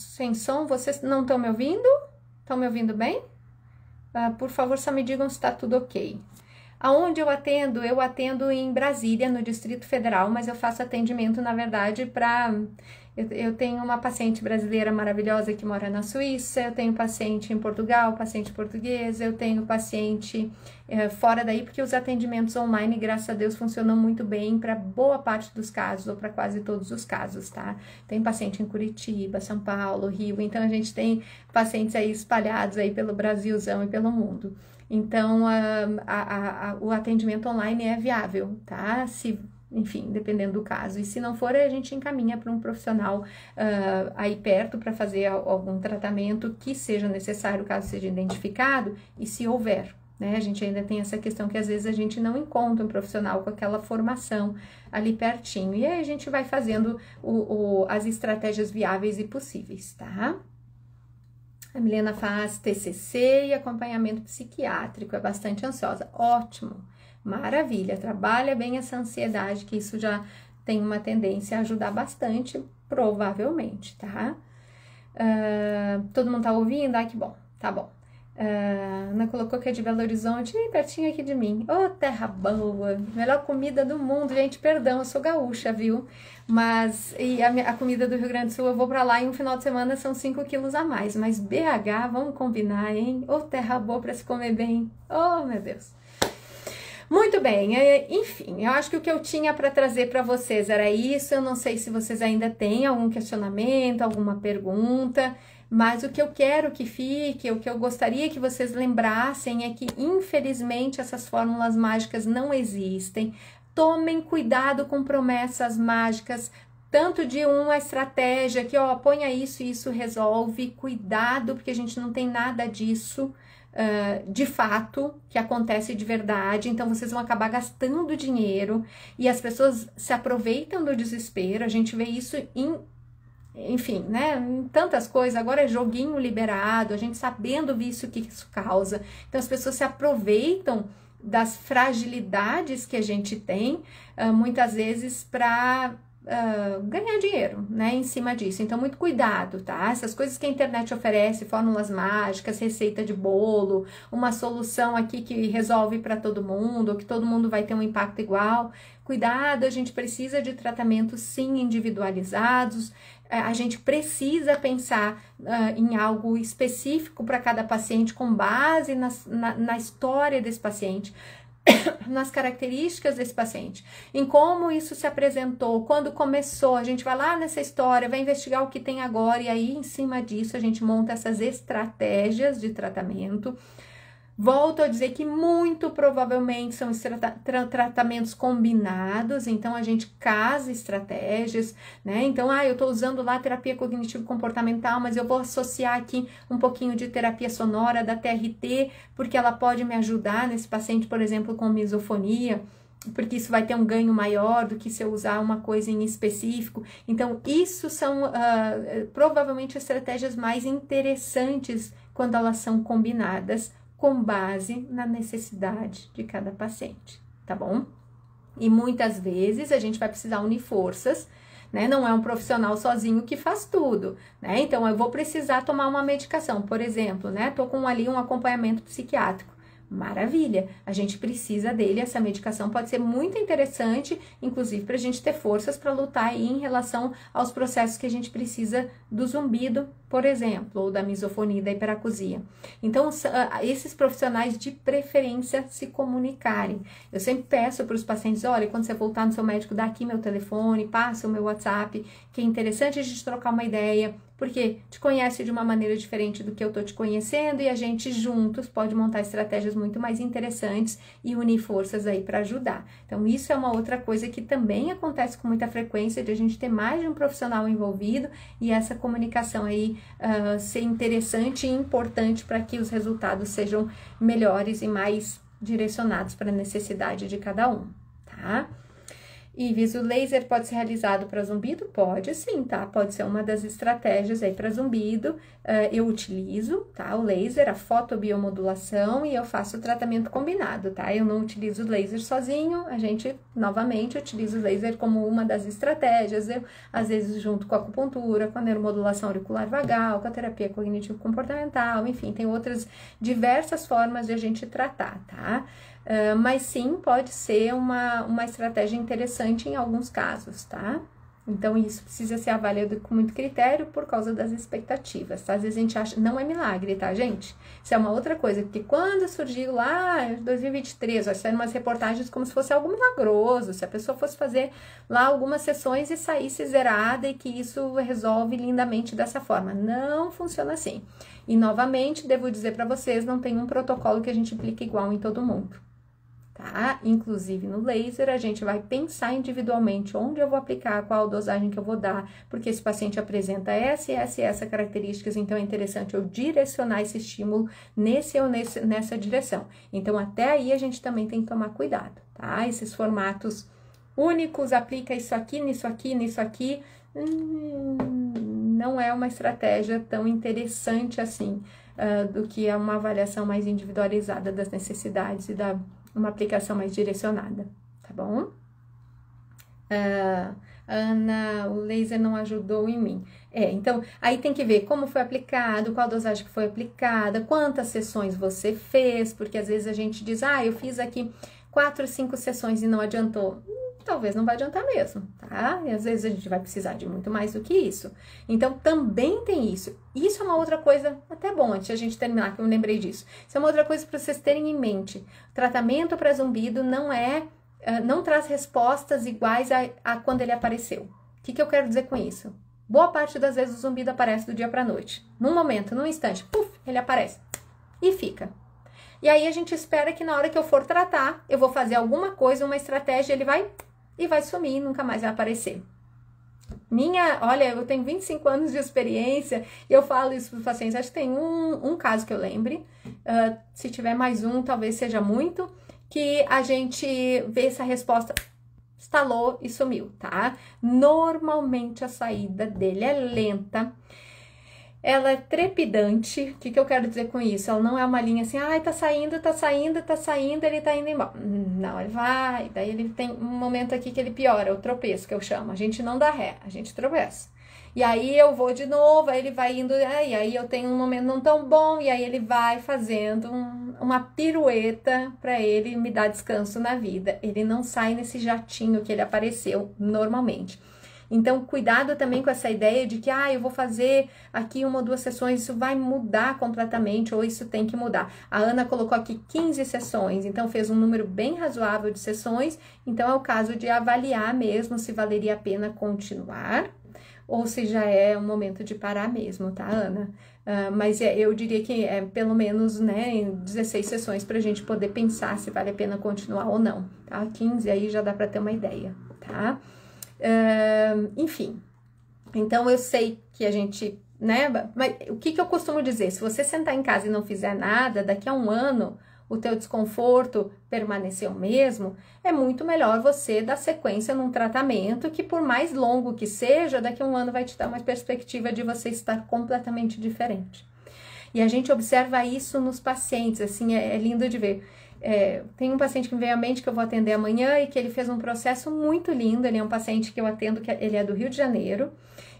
vocês não estão me ouvindo? Estão me ouvindo bem? Por favor, só me digam se está tudo ok. Aonde eu atendo em Brasília, no Distrito Federal, mas eu faço atendimento, na verdade, eu tenho uma paciente brasileira maravilhosa que mora na Suíça, eu tenho paciente em Portugal, paciente portuguesa, eu tenho paciente fora daí, porque os atendimentos online, graças a Deus, funcionam muito bem para boa parte dos casos, ou para quase todos os casos, tá? Tem paciente em Curitiba, São Paulo, Rio, então a gente tem pacientes aí espalhados aí pelo Brasilzão e pelo mundo. Então, o atendimento online é viável, tá? Enfim, dependendo do caso. E se não for, a gente encaminha para um profissional aí perto para fazer algum tratamento que seja necessário, caso seja identificado, e se houver, né? A gente ainda tem essa questão que às vezes a gente não encontra um profissional com aquela formação ali pertinho. E aí a gente vai fazendo as estratégias viáveis e possíveis, tá? A Milena faz TCC e acompanhamento psiquiátrico, é bastante ansiosa. Ótimo, maravilha, trabalha bem essa ansiedade, que isso já tem uma tendência a ajudar bastante, provavelmente, tá? Todo mundo tá ouvindo? Ai, que bom, tá bom. Ana colocou que é de Belo Horizonte, pertinho aqui de mim. Ô, terra boa, melhor comida do mundo, gente, perdão, eu sou gaúcha, viu? Mas, e a comida do Rio Grande do Sul, eu vou pra lá em um final de semana, são 5 quilos a mais, mas BH, vamos combinar, hein? Ô, terra boa pra se comer bem, oh, meu Deus. Muito bem, enfim, eu acho que o que eu tinha para trazer para vocês era isso. Eu não sei se vocês ainda têm algum questionamento, alguma pergunta, mas o que eu quero que fique, o que eu gostaria que vocês lembrassem é que, infelizmente, essas fórmulas mágicas não existem. Tomem cuidado com promessas mágicas, tanto de uma estratégia que, ponha isso e isso resolve. Cuidado, porque a gente não tem nada disso. De fato, que acontece de verdade, então vocês vão acabar gastando dinheiro e as pessoas se aproveitam do desespero. A gente vê isso enfim, né, em tantas coisas. Agora é joguinho liberado, a gente sabendo o vício que isso causa, então as pessoas se aproveitam das fragilidades que a gente tem, muitas vezes para ganhar dinheiro, né, em cima disso. Então, muito cuidado, tá? Essas coisas que a internet oferece, fórmulas mágicas, receita de bolo, uma solução aqui que resolve para todo mundo, ou que todo mundo vai ter um impacto igual. Cuidado, a gente precisa de tratamentos, sim, individualizados. A gente precisa pensar em algo específico para cada paciente, com base na história desse paciente, nas características desse paciente, em como isso se apresentou, quando começou. A gente vai lá nessa história, vai investigar o que tem agora, e aí, em cima disso, a gente monta essas estratégias de tratamento. Volto a dizer que muito provavelmente são tratamentos combinados, então a gente casa estratégias, né? Então, eu tô usando lá terapia cognitivo-comportamental, mas eu vou associar aqui um pouquinho de terapia sonora da TRT, porque ela pode me ajudar nesse paciente, por exemplo, com misofonia, porque isso vai ter um ganho maior do que se eu usar uma coisa em específico. Então, isso são provavelmente estratégias mais interessantes quando elas são combinadas, com base na necessidade de cada paciente, tá bom? E muitas vezes a gente vai precisar unir forças, né? Não é um profissional sozinho que faz tudo, né? Então, eu vou precisar tomar uma medicação, por exemplo, né? Tô com ali um acompanhamento psiquiátrico. Maravilha, a gente precisa dele, essa medicação pode ser muito interessante, inclusive para a gente ter forças para lutar aí em relação aos processos que a gente precisa do zumbido, por exemplo, ou da misofonia, da hiperacusia. Então, esses profissionais de preferência se comunicarem. Eu sempre peço para os pacientes, olha, quando você voltar no seu médico, dá aqui meu telefone, passa o meu WhatsApp, que é interessante a gente trocar uma ideia, porque te conhece de uma maneira diferente do que eu tô te conhecendo, e a gente juntos pode montar estratégias muito mais interessantes e unir forças aí para ajudar. Então, isso é uma outra coisa que também acontece com muita frequência, de a gente ter mais de um profissional envolvido e essa comunicação aí ser interessante e importante para que os resultados sejam melhores e mais direcionados para a necessidade de cada um, tá? Ives, o laser pode ser realizado para zumbido? Pode sim, tá? Pode ser uma das estratégias aí para zumbido. Eu utilizo, tá? O laser, a fotobiomodulação, e eu faço o tratamento combinado, tá? Eu não utilizo o laser sozinho, a gente, novamente, utiliza o laser como uma das estratégias. Eu, às vezes, junto com a acupuntura, com a neuromodulação auricular vagal, com a terapia cognitivo-comportamental, enfim, tem outras diversas formas de a gente tratar, tá? Mas sim, pode ser uma estratégia interessante em alguns casos, tá? Então, isso precisa ser avaliado com muito critério por causa das expectativas, tá? Às vezes a gente acha, não é milagre, tá, gente? Isso é uma outra coisa, porque quando surgiu lá em 2023, vai sair umas reportagens como se fosse algo milagroso, se a pessoa fosse fazer lá algumas sessões e saísse zerada e que isso resolve lindamente dessa forma. Não funciona assim. E, novamente, devo dizer para vocês, não tem um protocolo que a gente aplique igual em todo mundo. Tá? Inclusive no laser, a gente vai pensar individualmente onde eu vou aplicar, qual dosagem que eu vou dar, porque esse paciente apresenta essa características, então é interessante eu direcionar esse estímulo nesse ou nessa direção. Então, até aí a gente também tem que tomar cuidado, tá? Esses formatos únicos, aplica isso aqui, nisso aqui, nisso aqui, não é uma estratégia tão interessante assim, do que é uma avaliação mais individualizada das necessidades e uma aplicação mais direcionada, tá bom? Ana, o laser não ajudou em mim. Então, aí tem que ver como foi aplicado, qual dosagem que foi aplicada, quantas sessões você fez, porque às vezes a gente diz, eu fiz aqui 4, 5 sessões e não adiantou. Talvez não vai adiantar mesmo, tá? E às vezes a gente vai precisar de muito mais do que isso. Então, também tem isso. Isso é uma outra coisa, até bom, antes de a gente terminar, que eu me lembrei disso. Isso é uma outra coisa para vocês terem em mente. O tratamento para zumbido não traz respostas iguais a quando ele apareceu. O que eu quero dizer com isso? Boa parte das vezes o zumbido aparece do dia para a noite. Num momento, num instante, puf, ele aparece e fica. E aí a gente espera que na hora que eu for tratar, eu vou fazer alguma coisa, uma estratégia, ele vai sumir, nunca mais vai aparecer. Olha, eu tenho 25 anos de experiência e eu falo isso para os pacientes. Acho que tem um caso que eu lembre, se tiver mais um, talvez seja muito, que a gente vê essa resposta, estalou e sumiu, tá? Normalmente a saída dele é lenta. ela é trepidante. O que que eu quero dizer com isso? Ela não é uma linha assim, ai, tá saindo, tá saindo, tá saindo, ele tá indo embora. Não, ele vai, daí ele tem um momento aqui que ele piora, o tropeço que eu chamo. A gente não dá ré, a gente tropeça. E aí eu vou de novo, aí ele vai indo, e aí eu tenho um momento não tão bom, e aí ele vai fazendo uma pirueta para ele me dar descanso na vida. Ele não sai nesse jatinho que ele apareceu normalmente. Então, cuidado também com essa ideia de que, eu vou fazer aqui 1 ou 2 sessões, isso vai mudar completamente, ou isso tem que mudar. A Ana colocou aqui 15 sessões, então fez um número bem razoável de sessões, então é o caso de avaliar mesmo se valeria a pena continuar, ou se já é o momento de parar mesmo, tá, Ana? Mas eu diria que é pelo menos, né, em 16 sessões pra gente poder pensar se vale a pena continuar ou não, tá? 15 aí já dá pra ter uma ideia, tá? Enfim, então eu sei que a gente, né, mas o que eu costumo dizer, se você sentar em casa e não fizer nada, daqui a 1 ano o teu desconforto permanecer o mesmo, é muito melhor você dar sequência num tratamento que, por mais longo que seja, daqui a 1 ano vai te dar uma perspectiva de você estar completamente diferente. E a gente observa isso nos pacientes, assim, é lindo de ver. Tem um paciente que me veio à mente que eu vou atender amanhã e que ele fez um processo muito lindo. Ele é um paciente que eu atendo, ele é do Rio de Janeiro,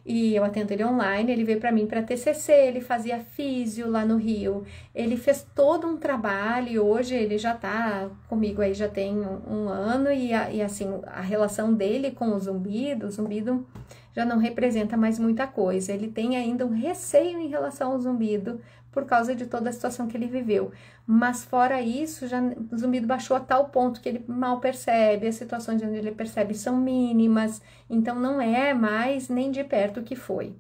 e eu atendo ele online. Ele veio para mim para TCC, ele fazia físio lá no Rio, ele fez todo um trabalho e hoje ele já tá comigo aí já tem 1 ano e assim, a relação dele com o zumbido já não representa mais muita coisa. Ele tem ainda um receio em relação ao zumbido por causa de toda a situação que ele viveu. Mas fora isso, já o zumbido baixou a tal ponto que ele mal percebe, as situações onde ele percebe são mínimas, então não é mais nem de perto o que foi.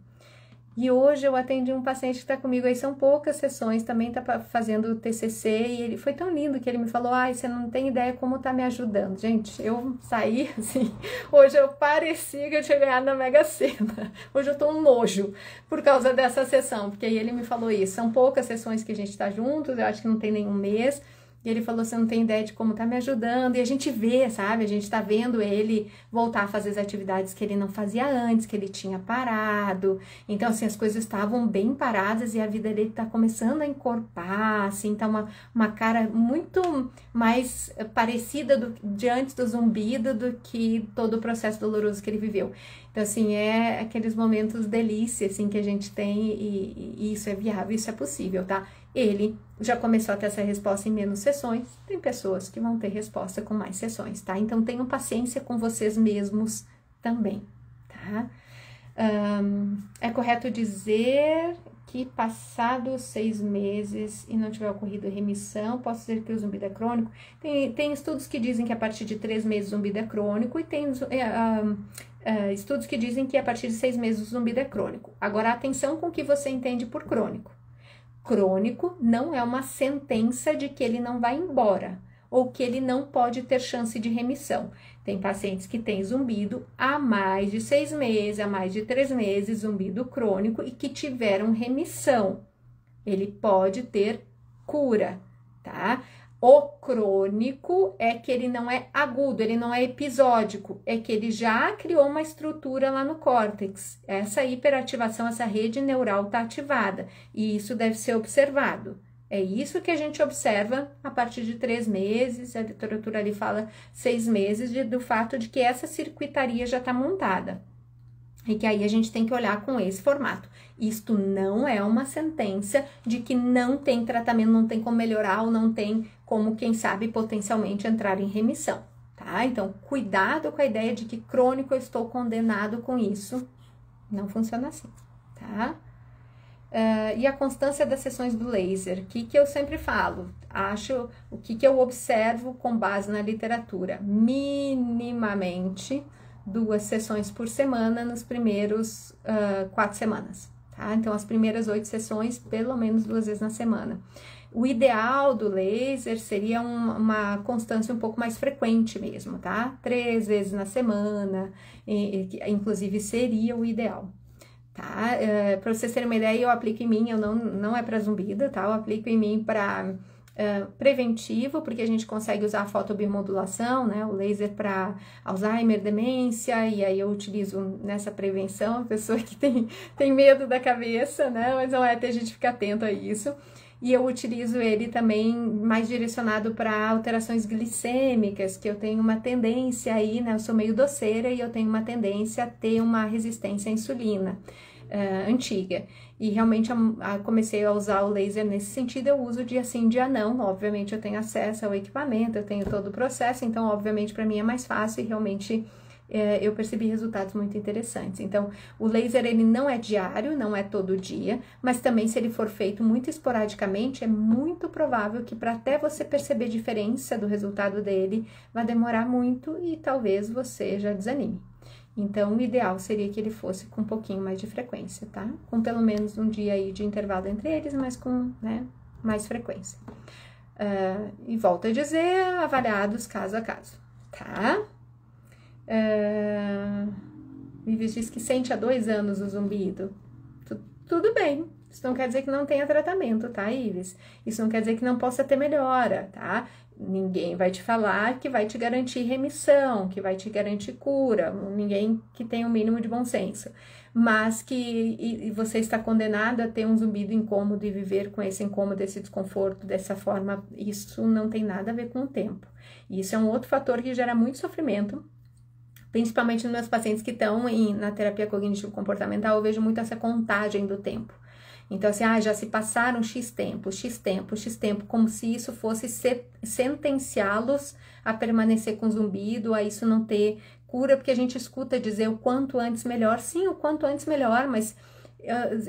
E hoje eu atendi um paciente que está comigo aí, são poucas sessões, também está fazendo o TCC, e ele foi tão lindo que ele me falou, você não tem ideia como tá me ajudando. Gente, eu saí assim, hoje eu parecia que eu tinha ganhado na Mega Sena, hoje eu tô um nojo por causa dessa sessão, porque aí ele me falou isso, são poucas sessões que a gente tá juntos, eu acho que não tem nenhum mês, e ele falou, você não tem ideia de como tá me ajudando, e a gente vê, sabe, a gente tá vendo ele voltar a fazer as atividades que ele não fazia antes, que ele tinha parado, então assim, as coisas estavam bem paradas e a vida dele tá começando a encorpar, assim, tá uma cara muito mais parecida de antes do zumbido do que todo o processo doloroso que ele viveu. Então, assim, é aqueles momentos delícia, assim, que a gente tem e isso é viável, isso é possível, tá? Ele já começou a ter essa resposta em menos sessões, tem pessoas que vão ter resposta com mais sessões, tá? Então, tenham paciência com vocês mesmos também, tá? É correto dizer que passados 6 meses e não tiver ocorrido remissão, posso dizer que o zumbido é crônico? Tem estudos que dizem que a partir de 3 meses o zumbido é crônico e tem estudos que dizem que a partir de 6 meses o zumbido é crônico. Agora, atenção com o que você entende por crônico. Crônico não é uma sentença de que ele não vai embora ou que ele não pode ter chance de remissão. Tem pacientes que têm zumbido há mais de 6 meses, há mais de 3 meses, zumbido crônico e que tiveram remissão. Ele pode ter cura, tá? O crônico é que ele não é agudo, ele não é episódico, é que ele já criou uma estrutura lá no córtex. Essa hiperativação, essa rede neural está ativada e isso deve ser observado. É isso que a gente observa a partir de 3 meses, a literatura ali fala 6 meses, do fato de que essa circuitaria já está montada. E que aí a gente tem que olhar com esse formato. Isto não é uma sentença de que não tem tratamento, não tem como melhorar ou não tem como, quem sabe, potencialmente entrar em remissão, tá? Então, cuidado com a ideia de que crônico eu estou condenado com isso. Não funciona assim, tá? E a constância das sessões do laser, o que eu sempre falo, o que eu observo com base na literatura, minimamente 2 sessões por semana nos primeiros 4 semanas, tá? Então, as primeiras 8 sessões, pelo menos 2 vezes na semana. O ideal do laser seria uma constância um pouco mais frequente mesmo, tá? 3 vezes na semana, inclusive seria o ideal. Tá? Para vocês terem uma ideia, eu aplico em mim, não é para zumbido, tá? Eu aplico em mim para preventivo, porque a gente consegue usar a fotobiomodulação, né, o laser para Alzheimer, demência, e aí eu utilizo nessa prevenção, a pessoa que tem medo da cabeça, né, mas não é, ter a gente ficar atento a isso. E eu utilizo ele também mais direcionado para alterações glicêmicas, que eu tenho uma tendência aí, né, eu sou meio doceira e eu tenho uma tendência a ter uma resistência à insulina antiga. E realmente comecei a usar o laser nesse sentido, eu uso dia sim, dia não. Obviamente eu tenho acesso ao equipamento, eu tenho todo o processo, então obviamente para mim é mais fácil e realmente eu percebi resultados muito interessantes. Então o laser ele não é diário, não é todo dia, mas também se ele for feito muito esporadicamente, é muito provável que para até você perceber diferença do resultado dele, vai demorar muito e talvez você já desanime. Então, o ideal seria que ele fosse com um pouquinho mais de frequência, tá? Com pelo menos um dia aí de intervalo entre eles, mas com, né, mais frequência. E volto a dizer, avaliados caso a caso, tá? Vives diz que sente há 2 anos o zumbido. Tudo bem. Isso não quer dizer que não tenha tratamento, tá, Ives? Isso não quer dizer que não possa ter melhora, tá? Ninguém vai te falar que vai te garantir remissão, que vai te garantir cura, ninguém que tenha o mínimo de bom senso. Mas que você está condenado a ter um zumbido incômodo e viver com esse incômodo, esse desconforto, dessa forma, isso não tem nada a ver com o tempo. Isso é um outro fator que gera muito sofrimento, principalmente nos meus pacientes que estão na terapia cognitivo-comportamental, eu vejo muito essa contagem do tempo. Então, assim, já se passaram X tempo, como se isso fosse sentenciá-los a permanecer com zumbido, a isso não ter cura, porque a gente escuta dizer o quanto antes melhor. Sim, o quanto antes melhor, mas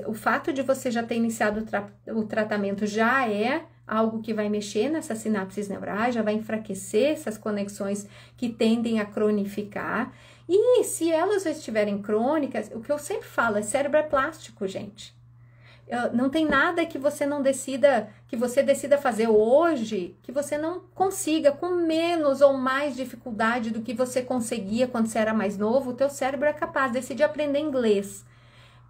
o fato de você já ter iniciado o tratamento já é algo que vai mexer nessas sinapses neurais, já vai enfraquecer essas conexões que tendem a cronificar. E se elas já estiverem crônicas, o que eu sempre falo é cérebro é plástico, gente. Não tem nada que você não decida, que você decida fazer hoje, que você não consiga com menos ou mais dificuldade do que você conseguia quando você era mais novo. O teu cérebro é capaz de decidir aprender inglês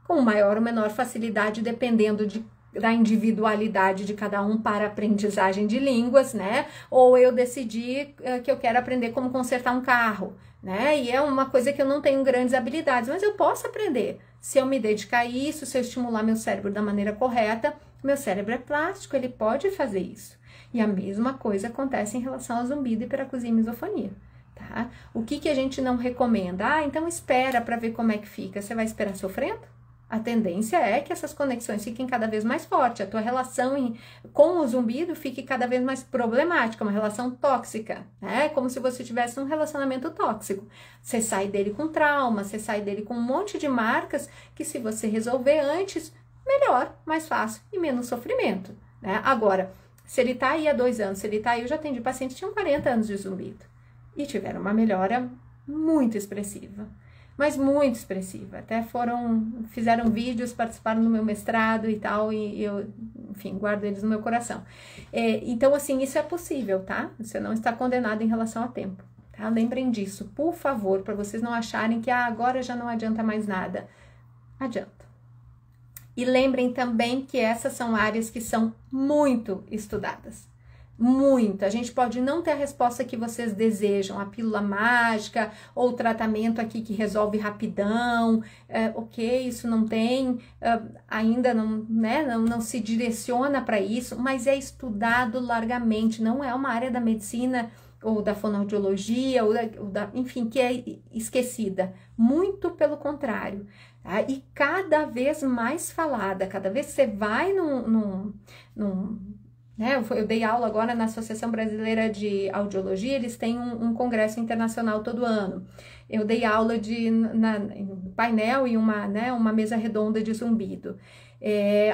com maior ou menor facilidade, dependendo da individualidade de cada um para aprendizagem de línguas, né? Ou eu decidi que eu quero aprender como consertar um carro, né? E é uma coisa que eu não tenho grandes habilidades, mas eu posso aprender. Se eu me dedicar a isso, se eu estimular meu cérebro da maneira correta, meu cérebro é plástico, ele pode fazer isso. E a mesma coisa acontece em relação ao zumbido, hiperacusia e misofonia, tá? O que a gente não recomenda? Então espera para ver como é que fica. Você vai esperar sofrendo? A tendência é que essas conexões fiquem cada vez mais fortes, a tua relação com o zumbido fique cada vez mais problemática, uma relação tóxica, né? Como se você tivesse um relacionamento tóxico. Você sai dele com trauma, você sai dele com um monte de marcas que, se você resolver antes, melhor, mais fácil e menos sofrimento, né? Agora, se ele tá aí há 2 anos, se ele tá aí, eu já atendi pacientes que tinham 40 anos de zumbido e tiveram uma melhora muito expressiva. Mas muito expressiva, até fizeram vídeos, participaram do meu mestrado e tal, e eu, enfim, guardo eles no meu coração. Então, assim, isso é possível, tá? Você não está condenado em relação ao tempo, tá? Lembrem disso, por favor, para vocês não acharem que agora já não adianta mais nada. Adianta. E lembrem também que essas são áreas que são muito estudadas. Muito. A gente pode não ter a resposta que vocês desejam, a pílula mágica ou o tratamento aqui que resolve rapidão, ok, isso não tem, ainda não, né, não se direciona para isso, mas é estudado largamente, não é uma área da medicina ou da fonoaudiologia, enfim, que é esquecida, muito pelo contrário, tá? E cada vez mais falada, cada vez que você vai eu dei aula agora na Associação Brasileira de Audiologia, eles têm um congresso internacional todo ano. Eu dei aula em painel e uma mesa redonda de zumbido.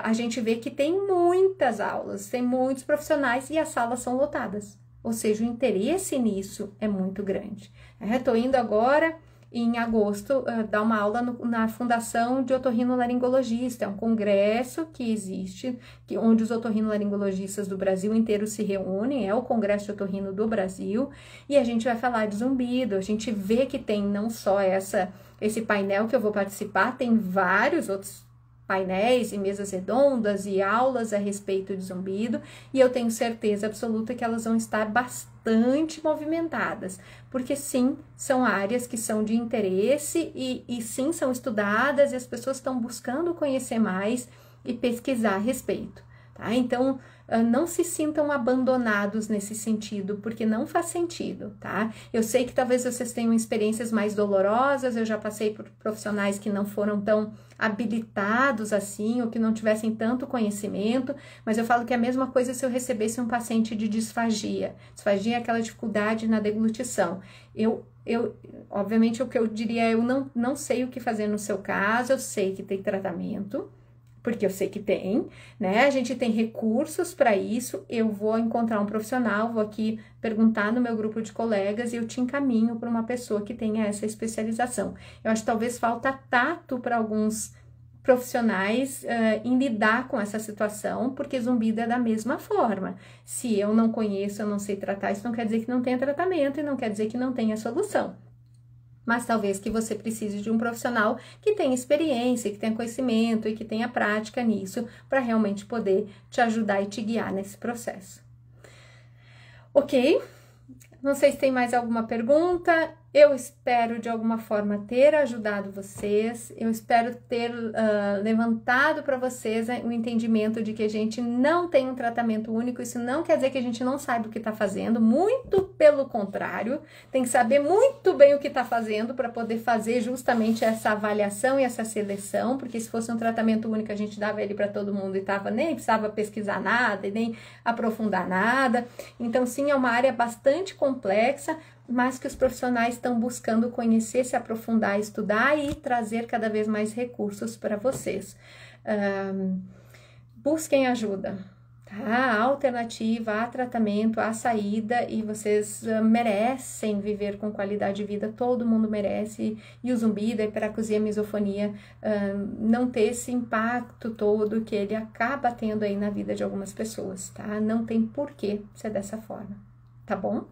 A gente vê que tem muitas aulas, tem muitos profissionais e as salas são lotadas. Ou seja, o interesse nisso é muito grande. Estou indo agora, em agosto, dar uma aula na Fundação de Otorrinolaringologista, é um congresso que existe, onde os otorrinolaringologistas do Brasil inteiro se reúnem, é o Congresso de Otorrino do Brasil, e a gente vai falar de zumbido. A gente vê que tem não só esse painel que eu vou participar, tem vários outros painéis e mesas redondas e aulas a respeito de zumbido, e eu tenho certeza absoluta que elas vão estar bastante movimentadas, porque sim, são áreas que são de interesse e sim, são estudadas e as pessoas estão buscando conhecer mais e pesquisar a respeito, tá? Então, não se sintam abandonados nesse sentido, porque não faz sentido, tá? Eu sei que talvez vocês tenham experiências mais dolorosas, eu já passei por profissionais que não foram tão habilitados assim, ou que não tivessem tanto conhecimento, mas eu falo que é a mesma coisa se eu recebesse um paciente de disfagia. Disfagia é aquela dificuldade na deglutição. Obviamente, o que eu diria é, eu não sei o que fazer no seu caso, eu sei que tem tratamento, porque eu sei que tem, né? A gente tem recursos para isso. Eu vou encontrar um profissional, vou aqui perguntar no meu grupo de colegas e eu te encaminho para uma pessoa que tenha essa especialização. Eu acho que talvez falta tato para alguns profissionais em lidar com essa situação, porque zumbido é da mesma forma. Se eu não conheço, eu não sei tratar, isso não quer dizer que não tenha tratamento e não quer dizer que não tenha solução. Mas talvez que você precise de um profissional que tenha experiência, que tenha conhecimento e que tenha prática nisso para realmente poder te ajudar e te guiar nesse processo. Ok? Não sei se tem mais alguma pergunta. Eu espero de alguma forma ter ajudado vocês, eu espero ter levantado para vocês o entendimento de que a gente não tem um tratamento único. Isso não quer dizer que a gente não saiba o que está fazendo, muito pelo contrário, tem que saber muito bem o que está fazendo para poder fazer justamente essa avaliação e essa seleção, porque se fosse um tratamento único a gente dava ele para todo mundo e nem precisava pesquisar nada e nem aprofundar nada. Então sim, é uma área bastante complexa, mas que os profissionais estão buscando conhecer, se aprofundar, estudar e trazer cada vez mais recursos para vocês. Busquem ajuda, tá? Há alternativa, há tratamento, há saída e vocês merecem viver com qualidade de vida, todo mundo merece, e o zumbido, a hiperacusia, a misofonia não ter esse impacto todo que ele acaba tendo aí na vida de algumas pessoas, tá? Não tem porquê ser dessa forma, tá bom?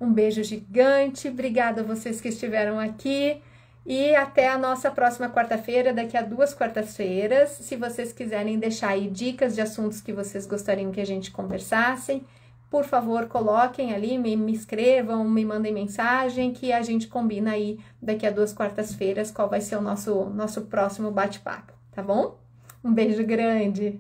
Um beijo gigante, obrigada a vocês que estiveram aqui e até a nossa próxima quarta-feira, daqui a 2 quartas-feiras. Se vocês quiserem deixar aí dicas de assuntos que vocês gostariam que a gente conversasse, por favor, coloquem ali, me escrevam, me mandem mensagem que a gente combina aí daqui a 2 quartas-feiras qual vai ser o nosso próximo bate-papo, tá bom? Um beijo grande!